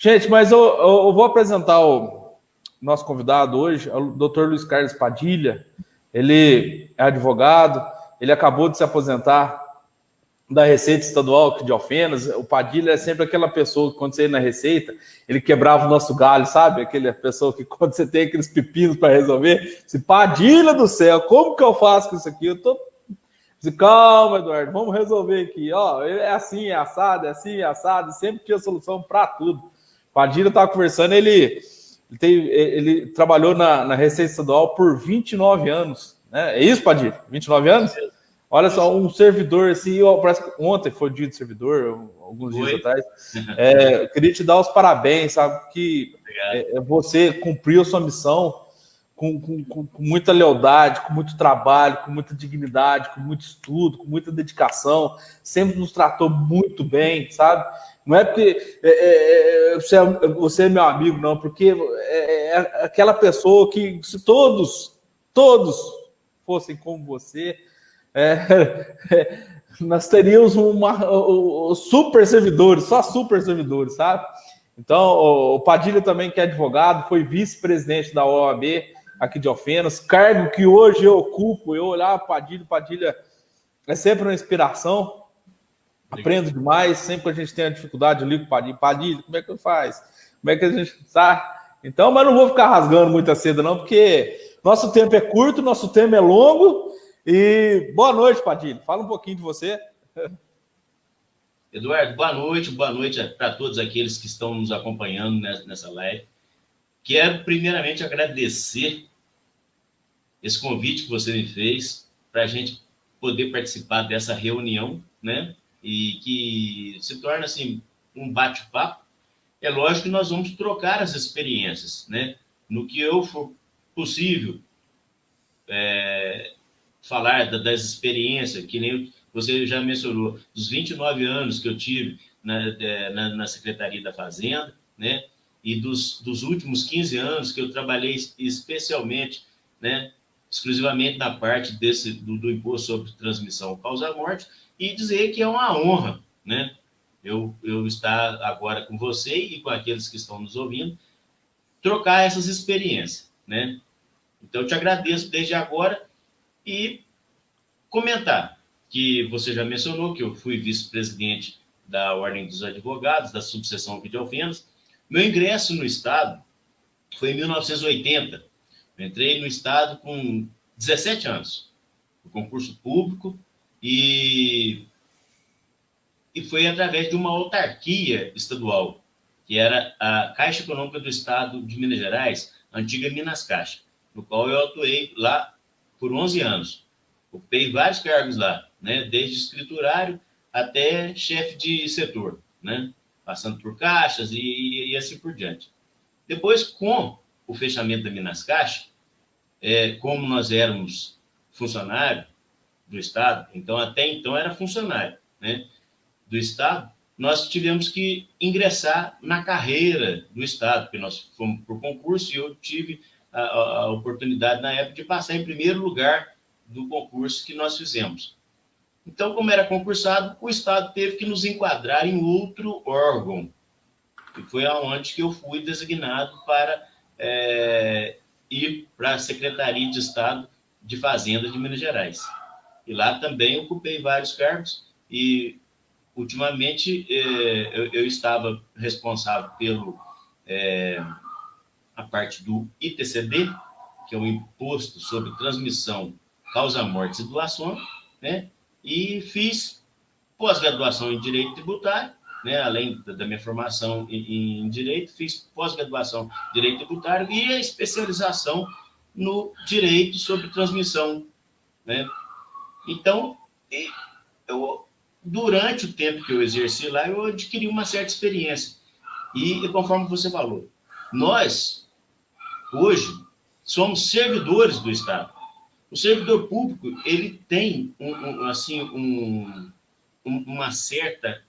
Gente, mas eu vou apresentar o nosso convidado hoje, o Dr. Luiz Carlos Padilha. Ele é advogado, ele acabou de se aposentar da Receita Estadual aqui de Alfenas. O Padilha é sempre aquela pessoa que, quando você ia na Receita, ele quebrava o nosso galho, sabe? Aquela pessoa que, quando você tem aqueles pepinos para resolver, se Padilha do céu, como que eu faço com isso aqui? Eu tô... Calma, Eduardo, vamos resolver aqui. Ó, é assim, é assado, é assim, é assado. Sempre tinha solução para tudo. Padilha estava conversando, ele trabalhou na Receita Estadual por 29 anos. Né? É isso, Padilha? 29 anos? Olha só, um servidor assim, parece que ontem foi o dia de servidor, alguns dias atrás. Eu queria te dar os parabéns, sabe? Que você cumpriu a sua missão com muita lealdade, com muito trabalho, com muita dignidade, com muito estudo, com muita dedicação. Sempre nos tratou muito bem, sabe? Não é porque você é meu amigo, não, porque é aquela pessoa que, se todos fossem como você, nós teríamos super servidores, só super servidores, sabe? Então, o Padilha também, que é advogado, foi vice-presidente da OAB aqui de Alfenas, cargo que hoje eu ocupo. Eu olhar Padilha é sempre uma inspiração. Aprendo demais, sempre que a gente tem a dificuldade, eu ligo para Padilha, como é que faz? Como é que a gente está? Então, mas não vou ficar rasgando muita seda, não, porque nosso tempo é curto, nosso tempo é longo. E boa noite, Padilha. Fala um pouquinho de você. Eduardo, boa noite para todos aqueles que estão nos acompanhando nessa live. Quero, primeiramente, agradecer esse convite que você me fez para a gente poder participar dessa reunião, né? E que se torna, assim, um bate-papo. É lógico que nós vamos trocar as experiências, né? No que eu for possível, falar das experiências, que nem você já mencionou, dos 29 anos que eu tive na Secretaria da Fazenda, né? E dos últimos 15 anos que eu trabalhei especialmente, né? Exclusivamente na parte do imposto sobre transmissão causa-morte, e dizer que é uma honra, né? Eu estar agora com você e com aqueles que estão nos ouvindo, trocar essas experiências, né? Então, eu te agradeço desde agora e comentar que você já mencionou que eu fui vice-presidente da Ordem dos Advogados, da subseção aqui de Alfenas. Meu ingresso no Estado foi em 1980. Eu entrei no Estado com 17 anos, no concurso público, e foi através de uma autarquia estadual, que era a Caixa Econômica do Estado de Minas Gerais, a antiga Minas Caixa, no qual eu atuei lá por 11 anos. Ocupei vários cargos lá, né? Desde escriturário até chefe de setor, né? Passando por caixas e assim por diante. Depois, com o fechamento da Minas Caixa, como nós éramos funcionário do Estado, então até então era funcionário, né, do Estado, nós tivemos que ingressar na carreira do Estado, porque nós fomos por concurso e eu tive a oportunidade na época de passar em primeiro lugar do concurso que nós fizemos. Então, como era concursado, o Estado teve que nos enquadrar em outro órgão, e foi aonde que eu fui designado para ir para a Secretaria de Estado de Fazenda de Minas Gerais. E lá também ocupei vários cargos e, ultimamente, eu estava responsável pelo a parte do ITCD, que é o Imposto sobre Transmissão, Causa-Mortes e Doação, né? E fiz pós-graduação em Direito Tributário, né? Além da minha formação em Direito, fiz pós-graduação em Direito Tributário e a especialização no Direito sobre Transmissão, né? Então, durante o tempo que eu exerci lá, eu adquiri uma certa experiência. E conforme você falou, nós, hoje, somos servidores do Estado. O servidor público, ele tem uma certa...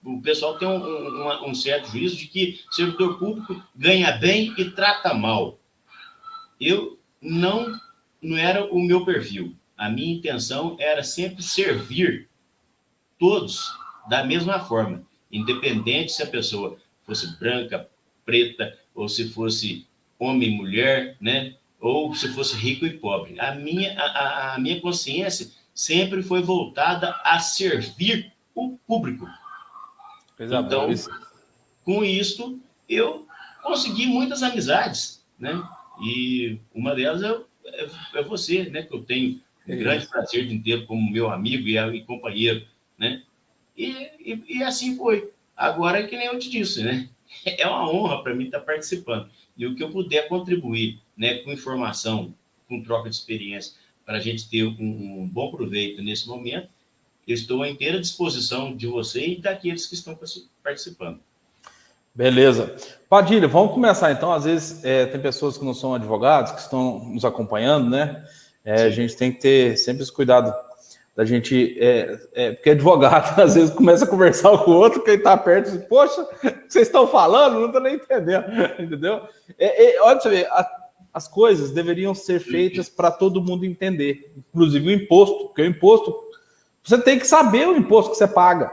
O pessoal tem um certo juízo de que o servidor público ganha bem e trata mal. Não era o meu perfil. A minha intenção era sempre servir todos da mesma forma. independente se a pessoa fosse branca, preta, ou se fosse homem e mulher, né? Ou se fosse rico e pobre. A minha consciência sempre foi voltada a servir o público. Coisa boa. Então, com isso, eu consegui muitas amizades, né? E uma delas é você, né? Que eu tenho um grande prazer de ter como meu amigo e companheiro, né? E assim foi. Agora, é que nem eu te disse, né? É uma honra para mim estar participando. E o que eu puder contribuir, né, com informação, com troca de experiência, para a gente ter um bom proveito nesse momento, eu estou à inteira disposição de você e daqueles que estão participando. Beleza. Padilha, vamos começar então. Às vezes tem pessoas que não são advogados, que estão nos acompanhando, né? A gente tem que ter sempre esse cuidado da gente, porque advogado às vezes começa a conversar com o outro, quem está perto diz, poxa, o que vocês estão falando? Não estou nem entendendo, entendeu? Olha pra você ver, as coisas deveriam ser feitas para todo mundo entender, inclusive o imposto, porque o imposto, você tem que saber o imposto que você paga,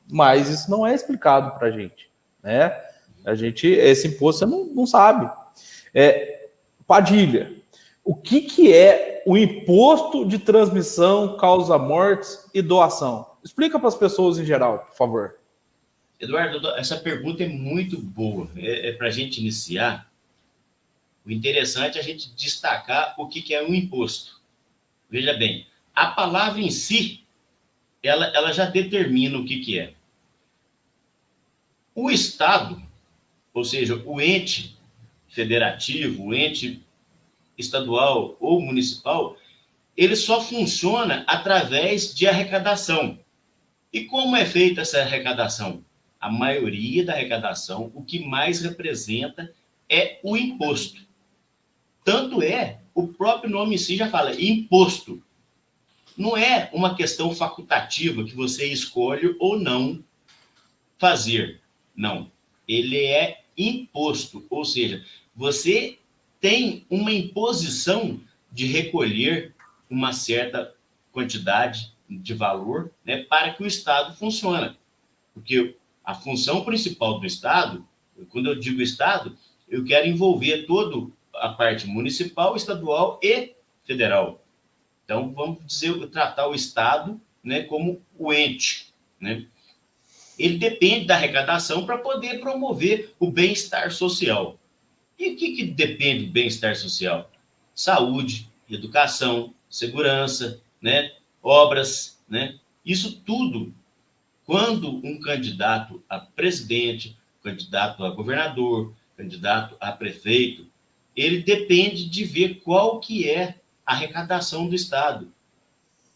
mas isso não é explicado para a gente, né? Esse imposto você não sabe. Padilha, o que é o imposto de transmissão, causa mortes e doação? Explica para as pessoas em geral, por favor. Eduardo, essa pergunta é muito boa. Para a gente iniciar, o interessante é a gente destacar o que é um imposto. Veja bem, a palavra em si, ela já determina o que é. O Estado, ou seja, o ente federativo, o ente estadual ou municipal, ele só funciona através de arrecadação. E como é feita essa arrecadação? A maioria da arrecadação, o que mais representa é o imposto. Tanto o próprio nome em si já fala, imposto. Não é uma questão facultativa que você escolhe ou não fazer. Não. Ele é imposto, ou seja, você tem uma imposição de recolher uma certa quantidade de valor, né, para que o Estado funcione. Porque a função principal do Estado, quando eu digo Estado, eu quero envolver toda a parte municipal, estadual e federal. Então, vamos tratar o Estado, né, como o ente, né? Ele depende da arrecadação para poder promover o bem-estar social. E o que depende do bem-estar social? Saúde, educação, segurança, né? Obras, né? Isso tudo, quando um candidato a presidente, candidato a governador, candidato a prefeito, ele depende de ver qual que é a arrecadação do Estado.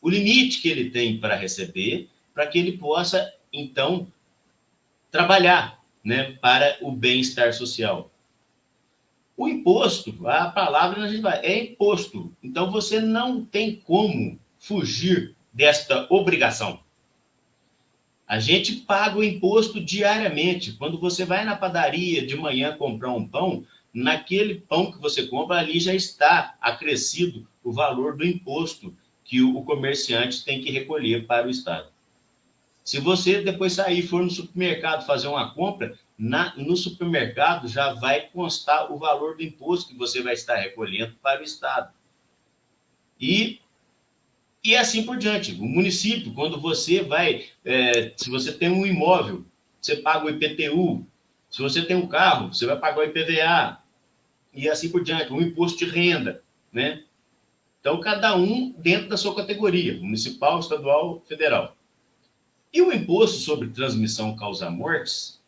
O limite que ele tem para receber, para que ele possa, então, trabalhar, né, para o bem-estar social. O imposto, a palavra a gente vai, é imposto. Então, você não tem como fugir desta obrigação. A gente paga o imposto diariamente. Quando você vai na padaria de manhã comprar um pão, naquele pão que você compra, ali já está acrescido o valor do imposto que o comerciante tem que recolher para o Estado. Se você depois sair e for no supermercado fazer uma compra, no supermercado já vai constar o valor do imposto que você vai estar recolhendo para o Estado. E assim por diante. O município, quando você vai, se você tem um imóvel, você paga o IPTU. Se você tem um carro, você vai pagar o IPVA. E assim por diante, o imposto de renda, né? Então, cada um dentro da sua categoria, municipal, estadual, federal. E o imposto sobre transmissão causa mortes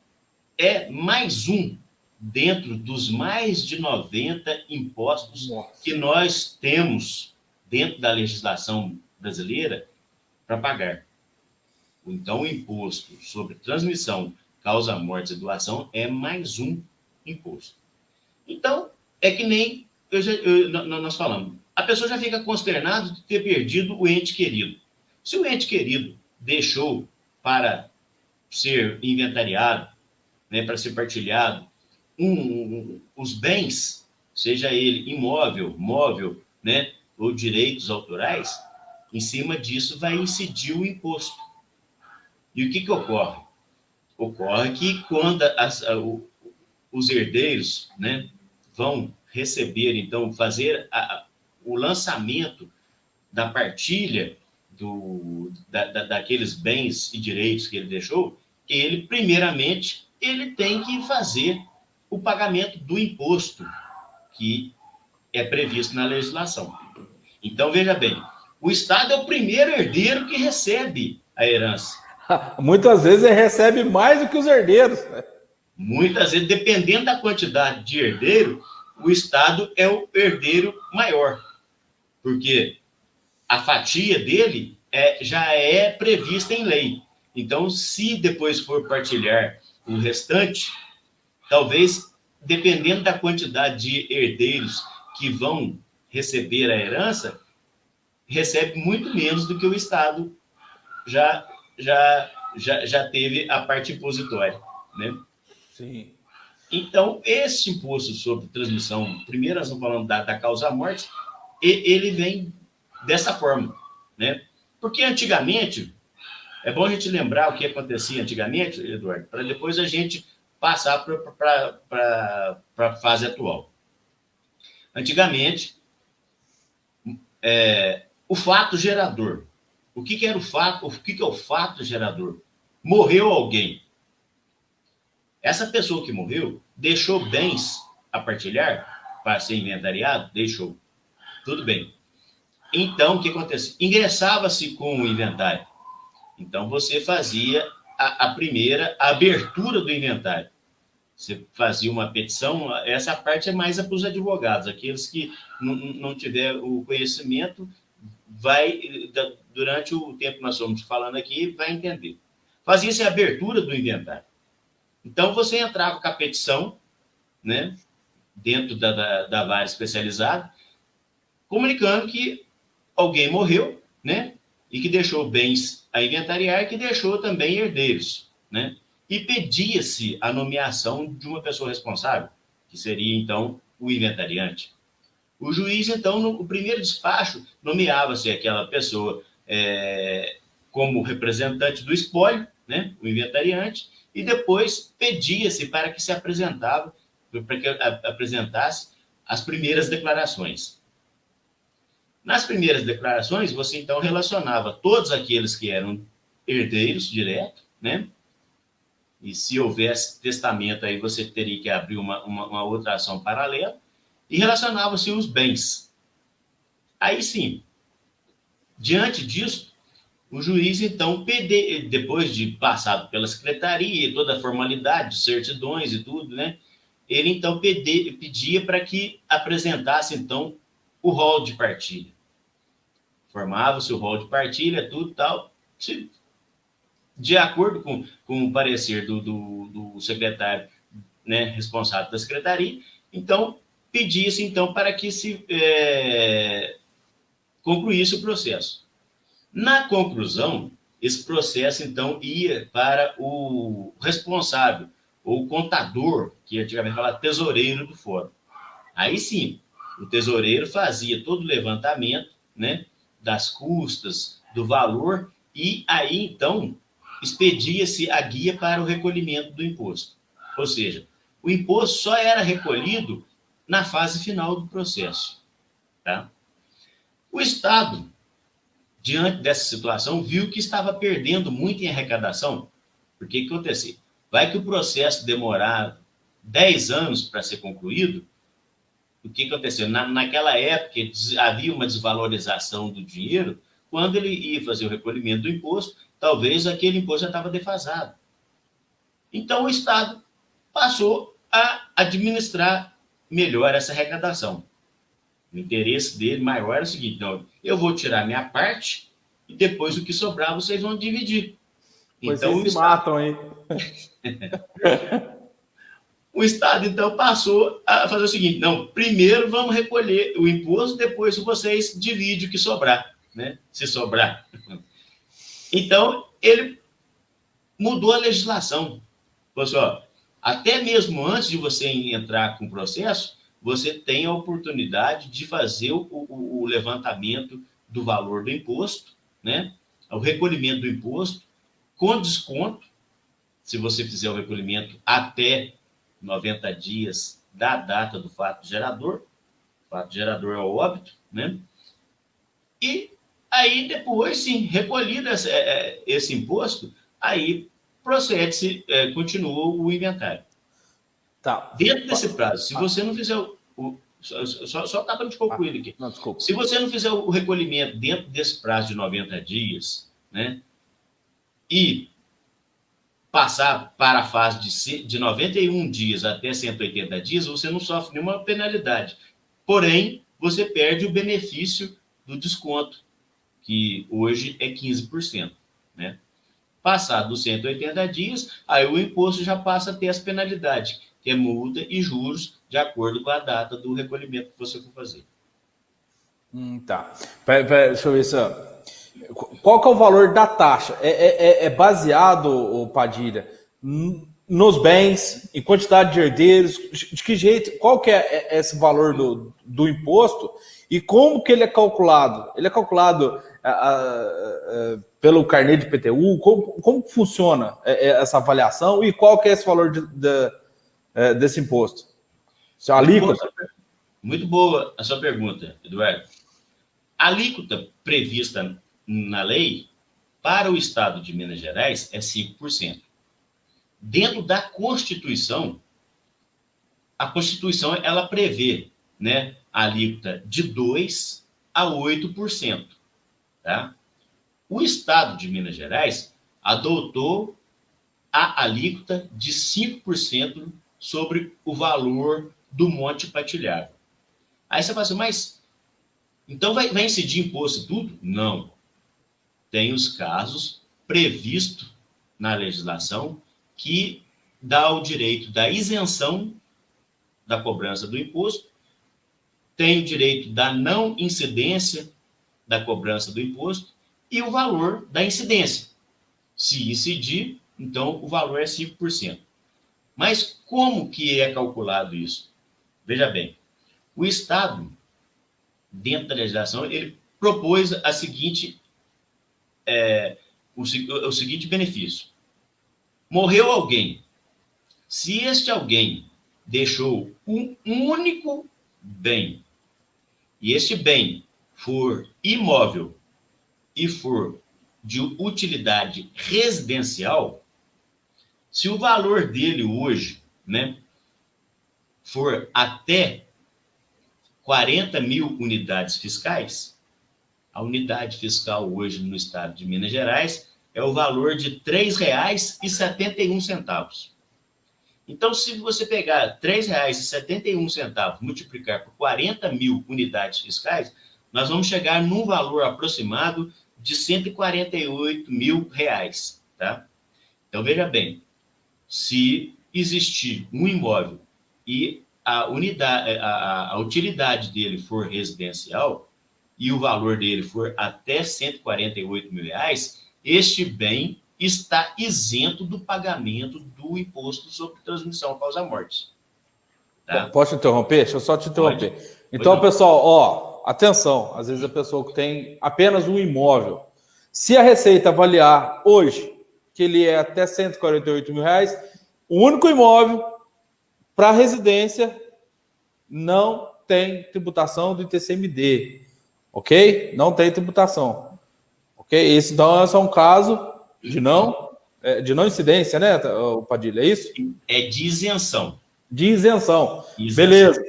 é mais um dentro dos mais de 90 impostos que nós temos dentro da legislação brasileira para pagar. Então, o imposto sobre transmissão causa mortes e doação é mais um imposto. Então, é que nem nós falamos. A pessoa já fica consternada de ter perdido o ente querido. Se o ente querido deixou para ser inventariado, né, para ser partilhado, os bens, seja ele imóvel, móvel, né, ou direitos autorais, em cima disso vai incidir o imposto. E o que ocorre? Ocorre que quando os herdeiros, né, vão receber, então, fazer o lançamento da partilha daqueles bens e direitos que ele deixou, ele, primeiramente, ele tem que fazer o pagamento do imposto que é previsto na legislação. Então, veja bem, o Estado é o primeiro herdeiro que recebe a herança. Muitas vezes ele recebe mais do que os herdeiros. Muitas vezes, dependendo da quantidade de herdeiro, o Estado é o herdeiro maior, porque a fatia dele já é prevista em lei. Então, se depois for partilhar o restante, talvez, dependendo da quantidade de herdeiros que vão receber a herança, recebe muito menos do que o Estado já teve a parte impositória, né? Sim. Então, esse imposto sobre transmissão, primeiro nós estamos falando da causa-morte, ele vem dessa forma, né? Porque antigamente, é bom a gente lembrar o que acontecia antigamente, Eduardo, para depois a gente passar para a fase atual. Antigamente, o fato gerador. O que era o fato? O que é o fato gerador? Morreu alguém. Essa pessoa que morreu deixou bens a partilhar para ser inventariado? Deixou. Tudo bem. Então, o que acontece? Ingressava-se com o inventário. Então, você fazia a primeira abertura do inventário. Você fazia uma petição, essa parte é mais para os advogados, aqueles que não tiver o conhecimento, durante o tempo que nós estamos falando aqui, vai entender. Fazia-se a abertura do inventário. Então, você entrava com a petição, né, dentro da vara especializada, comunicando que alguém morreu, né, e que deixou bens a inventariar e que deixou também herdeiros, né? E pedia-se a nomeação de uma pessoa responsável, que seria, então, o inventariante. O juiz, então, no primeiro despacho, nomeava-se aquela pessoa como representante do espólio, né, o inventariante, e depois pedia-se para que apresentasse as primeiras declarações. Nas primeiras declarações, você então relacionava todos aqueles que eram herdeiros direto, né? E se houvesse testamento, aí você teria que abrir uma outra ação paralela, e relacionava-se os bens. Aí sim, diante disso, o juiz, então, depois de passado pela secretaria, toda a formalidade, certidões e tudo, né? Ele, então, pedia para que apresentasse, então, o rol de partilha. Formava-se o rol de partilha, tudo tal. De acordo com o parecer do secretário, né, responsável da secretaria, então, pedia-se, então, para que se concluísse o processo. Na conclusão, esse processo, então, ia para o responsável, ou contador, que antigamente falava tesoureiro do fórum. Aí sim, o tesoureiro fazia todo o levantamento, né, das custas, do valor, e aí, então, expedia-se a guia para o recolhimento do imposto. Ou seja, o imposto só era recolhido na fase final do processo. Tá? O Estado, diante dessa situação, viu que estava perdendo muito em arrecadação. Porque o que aconteceu? Vai que o processo demorar 10 anos para ser concluído, o que aconteceu? Naquela época, havia uma desvalorização do dinheiro. Quando ele ia fazer o recolhimento do imposto, talvez aquele imposto já estava defasado. Então, o Estado passou a administrar melhor essa arrecadação. O interesse dele maior era o seguinte: não, eu vou tirar minha parte e depois o que sobrar vocês vão dividir. Pois então, vocês se matam aí. O Estado, então, passou a fazer o seguinte: não, primeiro vamos recolher o imposto, depois vocês dividem o que sobrar, né? Se sobrar. Então, ele mudou a legislação. Pessoal, até mesmo antes de você entrar com o processo, você tem a oportunidade de fazer o levantamento do valor do imposto, né? O recolhimento do imposto com desconto, se você fizer o recolhimento até 90 dias da data do fato gerador. O fato gerador é o óbito, né? E aí, depois, sim, recolhido esse imposto, aí procede-se, continua o inventário. Tá. Dentro desse prazo, se você não fizer só para te concluir aqui. Não, desculpa. Se você não fizer o recolhimento dentro desse prazo de 90 dias, né, e passar para a fase de 91 dias até 180 dias, você não sofre nenhuma penalidade. Porém, você perde o benefício do desconto, que hoje é 15%. Né? Passado dos 180 dias, aí o imposto já passa a ter as penalidades, que é multa e juros, de acordo com a data do recolhimento que você for fazer. Tá. Deixa eu ver se... Qual que é o valor da taxa? É baseado, Padilha, nos bens, em quantidade de herdeiros? De que jeito? Qual que é esse valor do imposto? E como que ele é calculado? Ele é calculado pelo carnê de PTU? Como funciona essa avaliação? E qual que é esse valor desse imposto? Se é alíquota? Muito boa a sua pergunta, Eduardo. A alíquota prevista na lei para o Estado de Minas Gerais é 5%. Dentro da Constituição, a Constituição ela prevê, né, a alíquota de 2% a 8%. Tá? O Estado de Minas Gerais adotou a alíquota de 5% sobre o valor do monte partilhado. Aí você fala assim, mas então vai incidir imposto e tudo? Não. Tem os casos previstos na legislação que dá o direito da isenção da cobrança do imposto, tem o direito da não incidência da cobrança do imposto e o valor da incidência. Se incidir, então o valor é 5%. Mas como que é calculado isso? Veja bem, o Estado, dentro da legislação, ele propôs o seguinte benefício. Morreu alguém. Se este alguém deixou um único bem, e este bem for imóvel e for de utilidade residencial, se o valor dele hoje, né, for até 40 mil unidades fiscais, a unidade fiscal hoje no estado de Minas Gerais é o valor de R$ 3,71. Então, se você pegar R$ 3,71, multiplicar por 40 mil unidades fiscais, nós vamos chegar num valor aproximado de R$ 148 mil. Tá? Então, veja bem, se existir um imóvel e a utilidade dele for residencial e o valor dele for até R$ 148 mil, este bem está isento do pagamento do imposto sobre transmissão causa-mortes. Tá? Posso te interromper? Deixa eu só te interromper. Então, pessoal, atenção. Às vezes a pessoa que tem apenas um imóvel, se a Receita avaliar hoje que ele é até R$ 148 mil, o único imóvel para residência não tem tributação do ITCMD, ok? Não tem tributação, ok? Esse então é só um caso de não incidência, né, Padilha? É isso? É de isenção. De isenção. Beleza.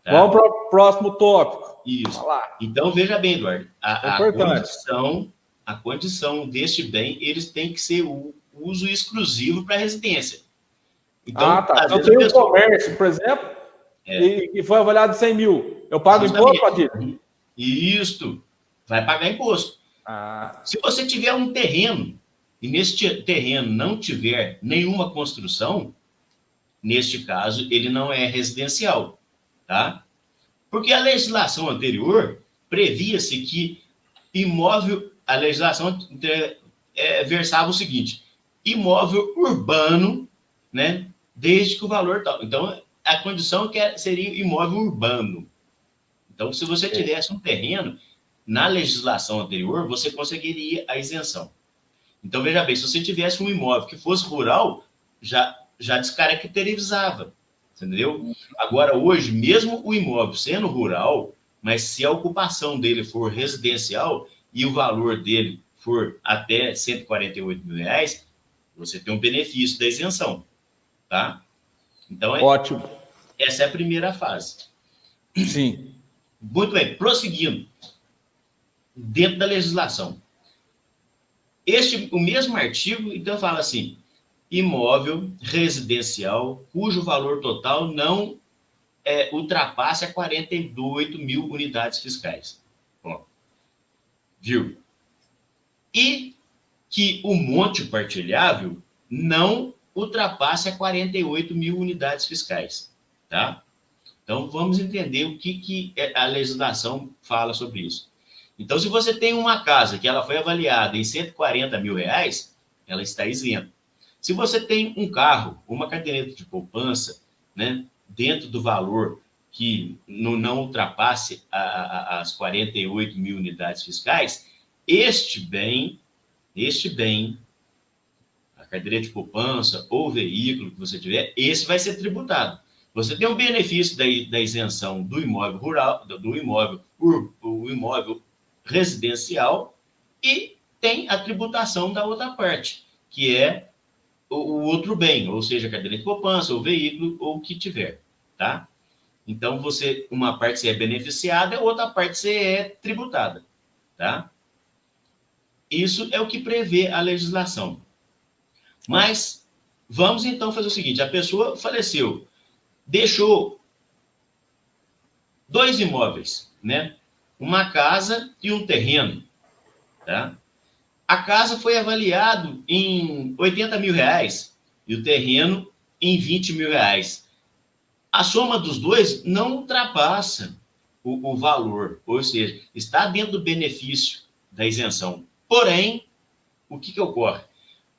Tá. Vamos para o próximo tópico. Isso. Então, veja bem, Eduardo, a condição deste bem, eles têm que ser o uso exclusivo para residência. Então, eu tenho um comércio, por exemplo, e foi avaliado 100 mil. Eu pago imposto, Padilha? Isso. Vai pagar imposto. Se você tiver um terreno e neste terreno não tiver nenhuma construção, neste caso, ele não é residencial, tá? Porque a legislação anterior previa-se que a legislação versava o seguinte, imóvel urbano, né, desde que o valor tal. Então, a condição seria imóvel urbano. Então, se você tivesse um terreno, na legislação anterior, você conseguiria a isenção. Então, veja bem, se você tivesse um imóvel que fosse rural, já descaracterizava, entendeu? Agora, hoje, mesmo o imóvel sendo rural, mas se a ocupação dele for residencial e o valor dele for até R$ 148.000, você tem um benefício da isenção, tá? Então, Ótimo. Essa é a primeira fase. Sim. Muito bem, prosseguindo. Dentro da legislação. O mesmo artigo, então, fala assim, imóvel residencial cujo valor total não ultrapasse a 48 mil unidades fiscais. Bom, viu? E que o monte partilhável não ultrapasse a 48 mil unidades fiscais, tá? Então, vamos entender o que a legislação fala sobre isso. Então, se você tem uma casa que ela foi avaliada em R$ 140.000, ela está isenta. Se você tem um carro, uma caderneta de poupança, né, dentro do valor que não ultrapasse as 48 mil unidades fiscais, este bem, a caderneta de poupança ou veículo que você tiver, esse vai ser tributado. Você tem o benefício da isenção do imóvel rural, do imóvel residencial, e tem a tributação da outra parte, que é o outro bem, ou seja, a caderneta de poupança, ou veículo, ou o que tiver, tá? Então, uma parte você é beneficiada, a outra parte você é tributada, tá? Isso é o que prevê a legislação. Mas, vamos então fazer o seguinte, a pessoa faleceu, deixou 2 imóveis, né? Uma casa e um terreno, tá? A casa foi avaliado em R$ 80.000 e o terreno em R$ 20.000. A soma dos dois não ultrapassa o valor, ou seja, está dentro do benefício da isenção. Porém, o que ocorre?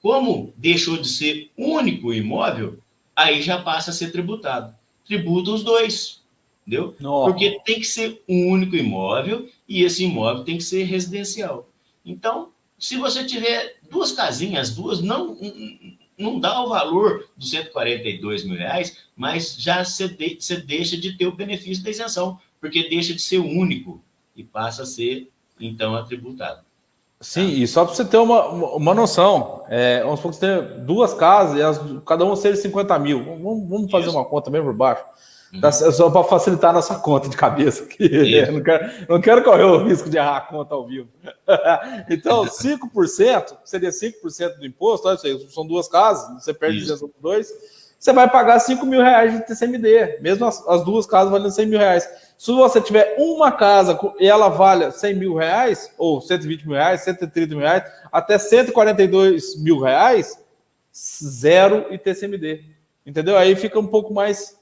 Como deixou de ser único imóvel, aí já passa a ser tributado. Tributa os dois, entendeu? Nossa. Porque tem que ser um único imóvel e esse imóvel tem que ser residencial. Então, se você tiver 2 casinhas, não dá o valor dos R$ 142.000, mas já você deixa de ter o benefício da isenção, porque deixa de ser único e passa a ser, então, tributado. Sim, e só para você ter uma noção, vamos supor que você tem 2 casas e cada uma seja 50 mil. Vamos fazer uma conta bem por baixo. Só para facilitar a nossa conta de cabeça. Não quero correr o risco de errar a conta ao vivo. Então, 5%, seria 5% do imposto, olha isso aí, são 2 casas, você perde isenção por 2, você vai pagar R$ 5.000 de TCMD, mesmo as 2 casas valendo R$ 100.000. Se você tiver uma casa e ela valha R$100.000, ou R$120.000, R$130.000, até R$142.000, zero ITCMD. Entendeu? Aí fica um pouco mais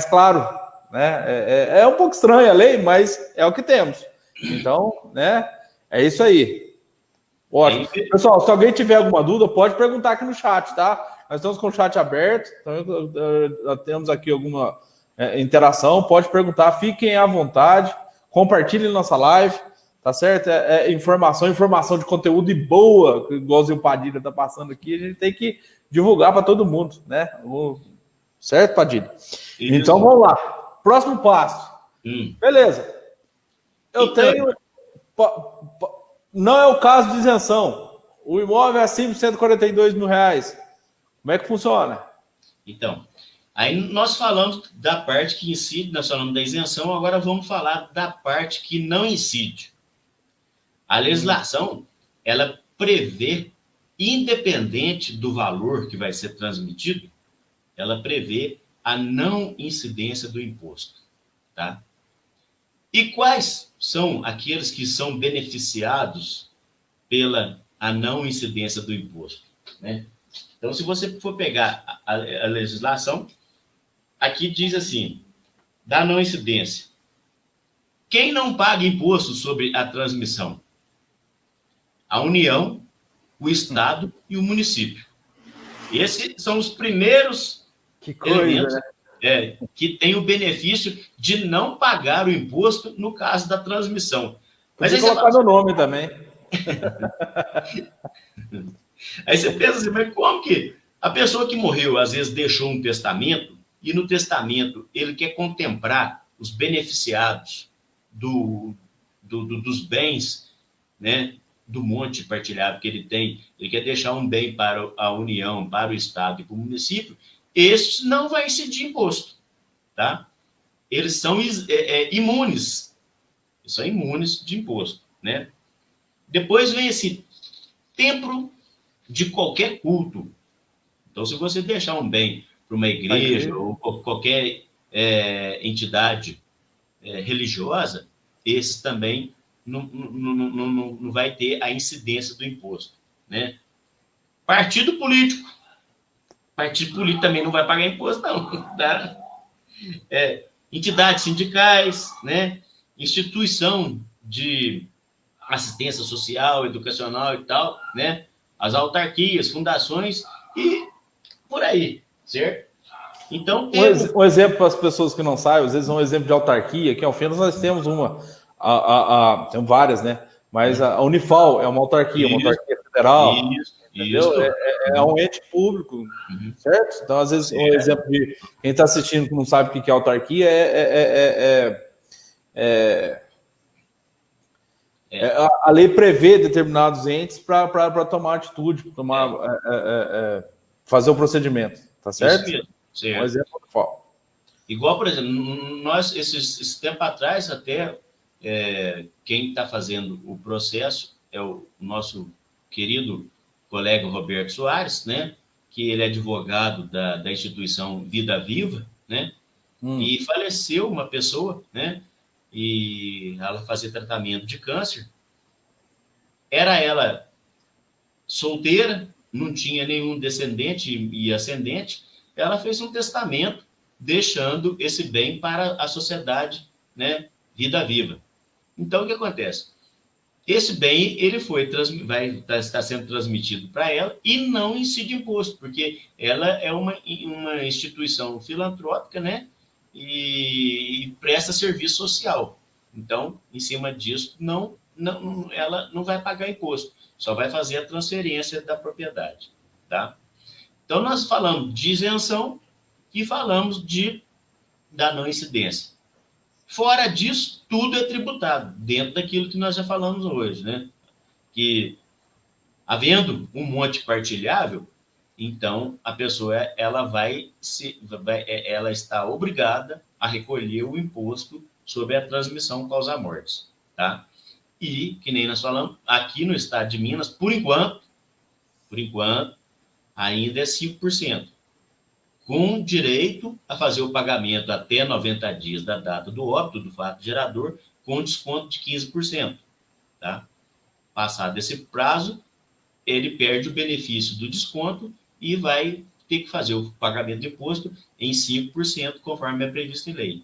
claro, né? É um pouco estranha a lei, mas é o que temos. Então, né? É isso aí. Ótimo. Pessoal, se alguém tiver alguma dúvida, pode perguntar aqui no chat, tá? Nós estamos com o chat aberto, então temos aqui alguma interação, pode perguntar, fiquem à vontade, compartilhem nossa live, tá certo? Informação de conteúdo e boa, igualzinho o Padilha tá passando aqui, a gente tem que divulgar para todo mundo, né? Certo, Padilha? Isso. Então vamos lá. Próximo passo. Beleza. Eu tenho. Não é o caso de isenção. O imóvel é acima de R$142.000. Como é que funciona? Então, aí nós falamos da parte que incide, nós falamos da isenção, agora vamos falar da parte que não incide. A legislação, ela prevê, independente do valor que vai ser transmitido, ela prevê a não incidência do imposto, tá? E quais são aqueles que são beneficiados pela a não incidência do imposto, né? Então, se você for pegar a legislação, aqui diz assim, da não incidência. Quem não paga imposto sobre a transmissão? A União, o Estado e o município. Esses são os primeiros elementos, né? Que têm o benefício de não pagar o imposto no caso da transmissão. Mas aí colocar meu nome também. Aí você pensa assim, mas como que a pessoa que morreu, às vezes, deixou um testamento, e no testamento ele quer contemplar os beneficiados dos bens, né, do monte partilhado que ele tem, ele quer deixar um bem para a União, para o Estado e para o município, estes não vai incidir imposto, tá? Eles são imunes, eles são imunes de imposto, né? Depois vem esse templo de qualquer culto. Então, se você deixar um bem para uma igreja ou qualquer entidade religiosa, esse também não vai ter a incidência do imposto, né? Partido político também não vai pagar imposto, não, tá? Entidades sindicais, né? Instituição de assistência social, educacional e tal, né? As autarquias, fundações e por aí, certo? Então, um exemplo para as pessoas que não sabem, às vezes um exemplo de autarquia, que em Alfenas nós temos temos várias, né? Mas a Unifal é uma autarquia federal, entendeu? É um ente público, certo? Então, às vezes, um exemplo de quem está assistindo que não sabe o que é autarquia a lei prevê determinados entes para tomar atitude, fazer o procedimento, tá certo? Isso mesmo, certo. Um exemplo do FAO. Igual, por exemplo, nós, esse tempo atrás, até quem está fazendo o processo é o nosso querido colega Roberto Soares, né? Que ele é advogado da instituição Vida Viva, né? E faleceu uma pessoa, né? E ela fazia tratamento de câncer. Era ela solteira, não tinha nenhum descendente e ascendente. Ela fez um testamento deixando esse bem para a sociedade, né? Vida Viva. Então, o que acontece? Esse bem ele vai estar sendo transmitido para ela e não incide imposto, porque ela é uma instituição filantrópica, né? E presta serviço social. Então, em cima disso, ela não vai pagar imposto, só vai fazer a transferência da propriedade, tá? Então, nós falamos de isenção e falamos da não incidência. Fora disso, tudo é tributado, dentro daquilo que nós já falamos hoje, né? Que, havendo um monte partilhável, então a pessoa ela ela está obrigada a recolher o imposto sobre a transmissão causa-mortes, tá? E, que nem nós falamos, aqui no estado de Minas, por enquanto, ainda é 5%. Com direito a fazer o pagamento até 90 dias da data do óbito do fato gerador, com desconto de 15%. Tá? Passado esse prazo, ele perde o benefício do desconto e vai ter que fazer o pagamento de imposto em 5%, conforme é previsto em lei.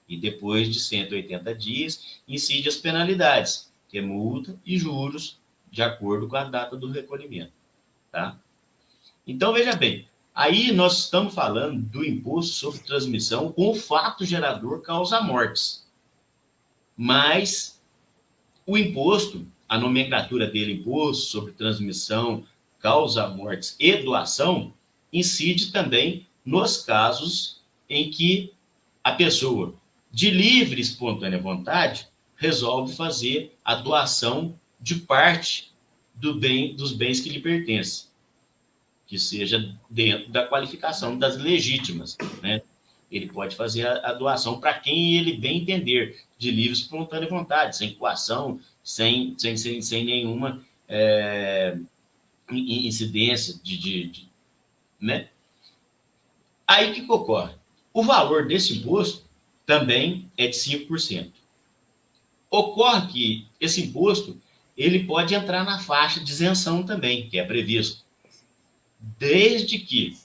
E depois de 180 dias, incide as penalidades, que é multa e juros, de acordo com a data do recolhimento. Tá? Então, veja bem, aí nós estamos falando do imposto sobre transmissão com o fato gerador causa-mortes. Mas o imposto, a nomenclatura dele, imposto sobre transmissão, causa-mortes e doação, incide também nos casos em que a pessoa, de livre e espontânea vontade, resolve fazer a doação de parte dos bens que lhe pertencem, que seja dentro da qualificação das legítimas, né? Ele pode fazer a doação para quem ele bem entender, de livre e espontânea vontade, sem coação, sem nenhuma incidência né? Aí o que ocorre? O valor desse imposto também é de 5%. Ocorre que esse imposto ele pode entrar na faixa de isenção também, que é previsto. Desde que,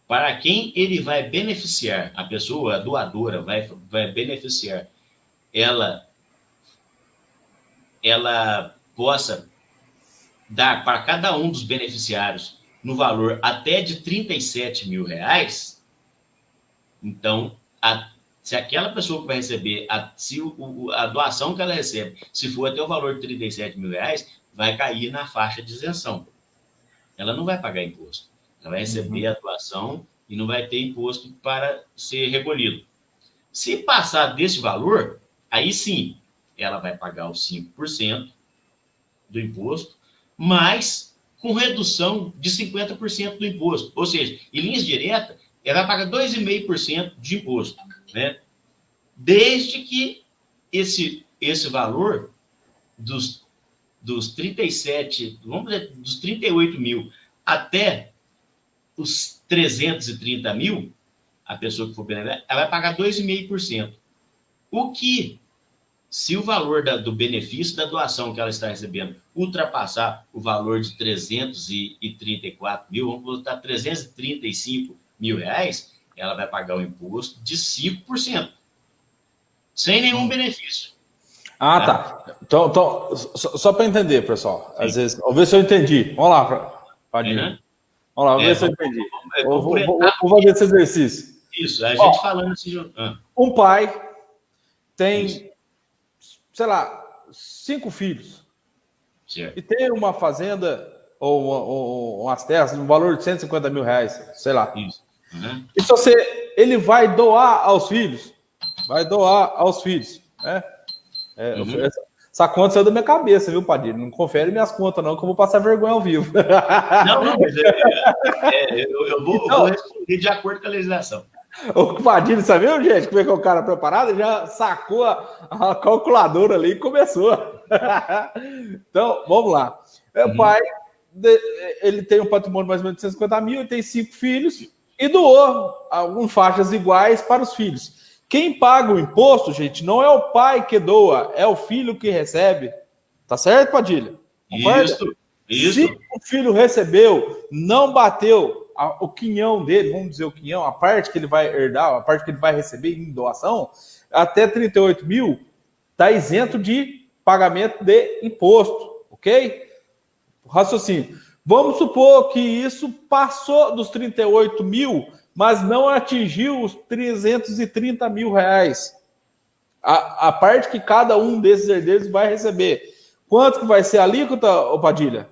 para quem ele vai beneficiar, a pessoa, a doadora, vai beneficiar, ela possa dar para cada um dos beneficiários no valor até de R$37 mil, então, se aquela pessoa que vai receber, a doação que ela recebe, se for até o valor de R$37 mil, vai cair na faixa de isenção. ela não vai pagar imposto. Ela vai receber a doação e não vai ter imposto para ser recolhido. Se passar desse valor, aí sim, ela vai pagar os 5% do imposto, mas com redução de 50% do imposto. Ou seja, em linhas diretas, ela vai pagar 2,5% de imposto, né? Desde que esse valor dos 37, vamos dizer, dos 38 mil até os 330 mil, a pessoa que for beneficiária, ela vai pagar 2,5%. O que, se o valor do benefício da doação que ela está recebendo ultrapassar o valor de 334 mil, vamos botar 335 mil reais, ela vai pagar o imposto de 5%, sem nenhum benefício. Ah, tá. Então só para entender, pessoal. Às vezes, vamos ver se eu entendi. Vamos lá, Padilha. Vamos lá, vamos ver se eu entendi. Vou fazer esse exercício. Isso, a gente falando assim. Um pai tem, sei lá, 5 filhos. Certo. E tem uma fazenda ou umas terras no valor de 150 mil reais, sei lá. Isso. E se ele vai doar aos filhos? Vai doar aos filhos, né? Essa conta saiu da minha cabeça, viu, Padilha? Não confere minhas contas, não, que eu vou passar vergonha ao vivo. Não, mas eu vou responder de acordo com a legislação. O Padilha, você viu, gente? Como é que é o cara preparado? Já sacou a calculadora ali e começou. Então, vamos lá. O pai, ele tem um patrimônio mais ou menos de 150 mil, ele tem 5 filhos e doou algumas faixas iguais para os filhos. Quem paga o imposto, gente, não é o pai que doa, é o filho que recebe. Tá certo, Padilha? Isso. Se o filho recebeu, não bateu o quinhão dele, vamos dizer o quinhão, a parte que ele vai herdar, a parte que ele vai receber em doação, até 38 mil, está isento de pagamento de imposto, ok? Raciocínio. Vamos supor que isso passou dos 38 mil, mas não atingiu os 330 mil reais. A parte que cada um desses herdeiros vai receber. Quanto que vai ser a alíquota, Padilha?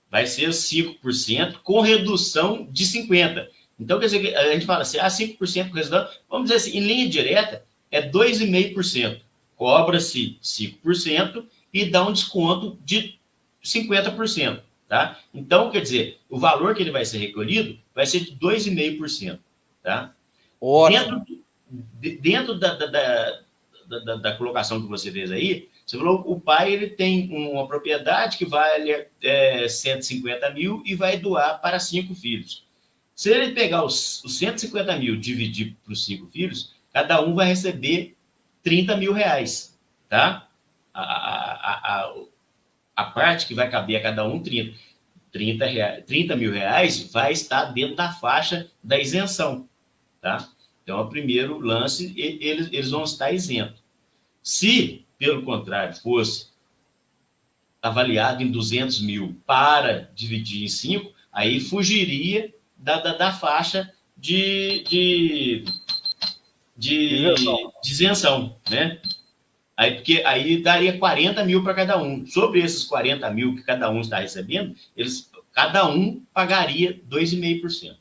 Vai ser 5% com redução de 50%. Então, quer dizer, a gente fala assim, 5% com redução, vamos dizer assim, em linha direta, é 2,5%. Cobra-se 5% e dá um desconto de 50%. Tá? Então, quer dizer, o valor que ele vai ser recolhido vai ser de 2,5%. Tá? Ótimo. Dentro da colocação que você fez aí, você falou o pai ele tem uma propriedade que vale 150 mil e vai doar para 5 filhos. Se ele pegar os 150 mil e dividir para os 5 filhos, cada um vai receber 30 mil reais. Tá? A parte que vai caber a cada um, 30 mil reais, vai estar dentro da faixa da isenção. Tá? Então, o primeiro lance, eles vão estar isentos. Se, pelo contrário, fosse avaliado em 200 mil para dividir em 5, aí fugiria da faixa de isenção, né? Porque aí daria 40 mil para cada um. Sobre esses 40 mil que cada um está recebendo, cada um pagaria 2,5%.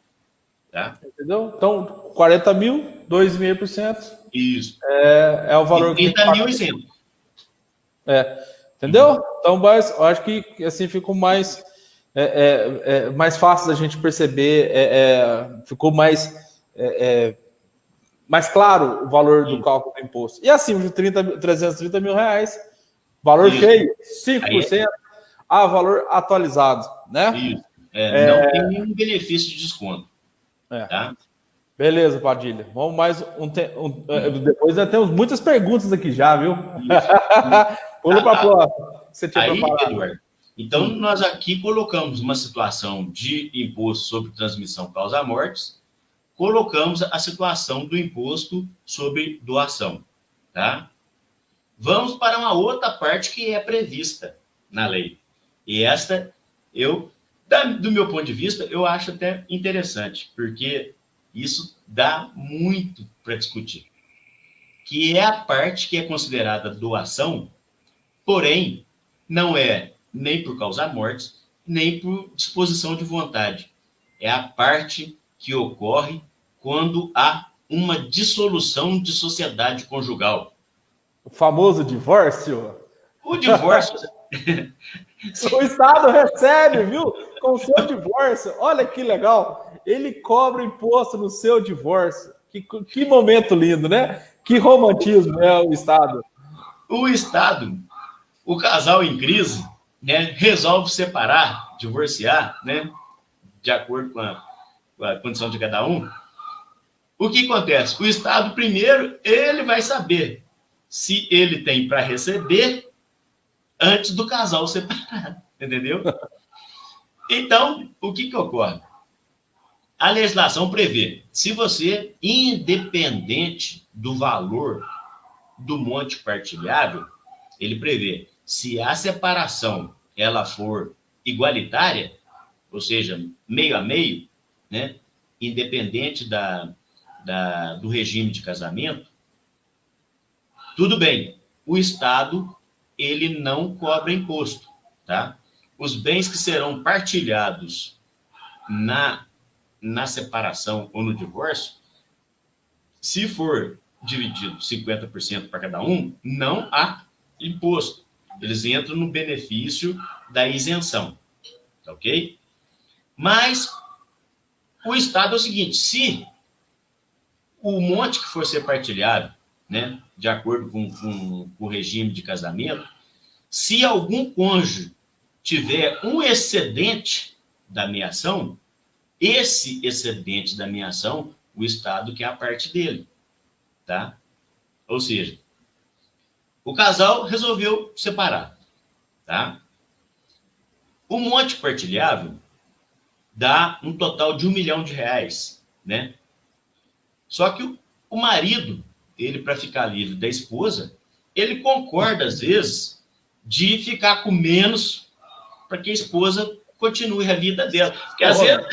Tá? Entendeu? Então, 40 mil, 2,5%. Isso. É o valor e 30 mil isento. Entendeu? Então, mas eu acho que assim ficou mais fácil da gente perceber, ficou mais claro o valor do cálculo do imposto. E acima de 330 mil reais, valor cheio, 5%, valor atualizado, né? Isso. Não tem nenhum benefício de desconto. Tá? Beleza, Padilha. Vamos mais depois nós temos muitas perguntas aqui já, viu? Pula para a próxima. Você tinha preparado. Eduardo, então nós aqui colocamos uma situação de imposto sobre transmissão causa-mortes, colocamos a situação do imposto sobre doação, tá? Vamos para uma outra parte que é prevista na lei. E esta, do meu ponto de vista, eu acho até interessante, porque isso dá muito para discutir. Que é a parte que é considerada doação, porém, não é nem por causa mortes nem por disposição de vontade. É a parte que ocorre quando há uma dissolução de sociedade conjugal. O famoso divórcio. O divórcio... O Estado recebe, viu? Com o seu divórcio. Olha que legal. Ele cobra imposto no seu divórcio. Que momento lindo, né? Que romantismo é o Estado. O Estado, o casal em crise, né, resolve separar, divorciar, né, de acordo com a condição de cada um. O que acontece? O Estado, primeiro, ele vai saber se ele tem para receber antes do casal separar, entendeu? Então, o que ocorre? A legislação prevê, se você, independente do valor do monte partilhável, ele prevê, se a separação ela for igualitária, ou seja, meio a meio, né, independente do regime de casamento, tudo bem, o Estado ele não cobra imposto, tá? Os bens que serão partilhados na separação ou no divórcio, se for dividido 50% para cada um, não há imposto. Eles entram no benefício da isenção, tá ok? Mas o Estado é o seguinte, se o monte que for ser partilhado, né, de acordo com o regime de casamento, se algum cônjuge tiver um excedente da meação, esse excedente da meação, o Estado quer a parte dele, tá? Ou seja, o casal resolveu separar, tá? O monte partilhável dá um total de R$1 milhão, né? Só que o marido, ele para ficar livre da esposa, ele concorda às vezes de ficar com menos para que a esposa continue a vida dela. Porque às vezes...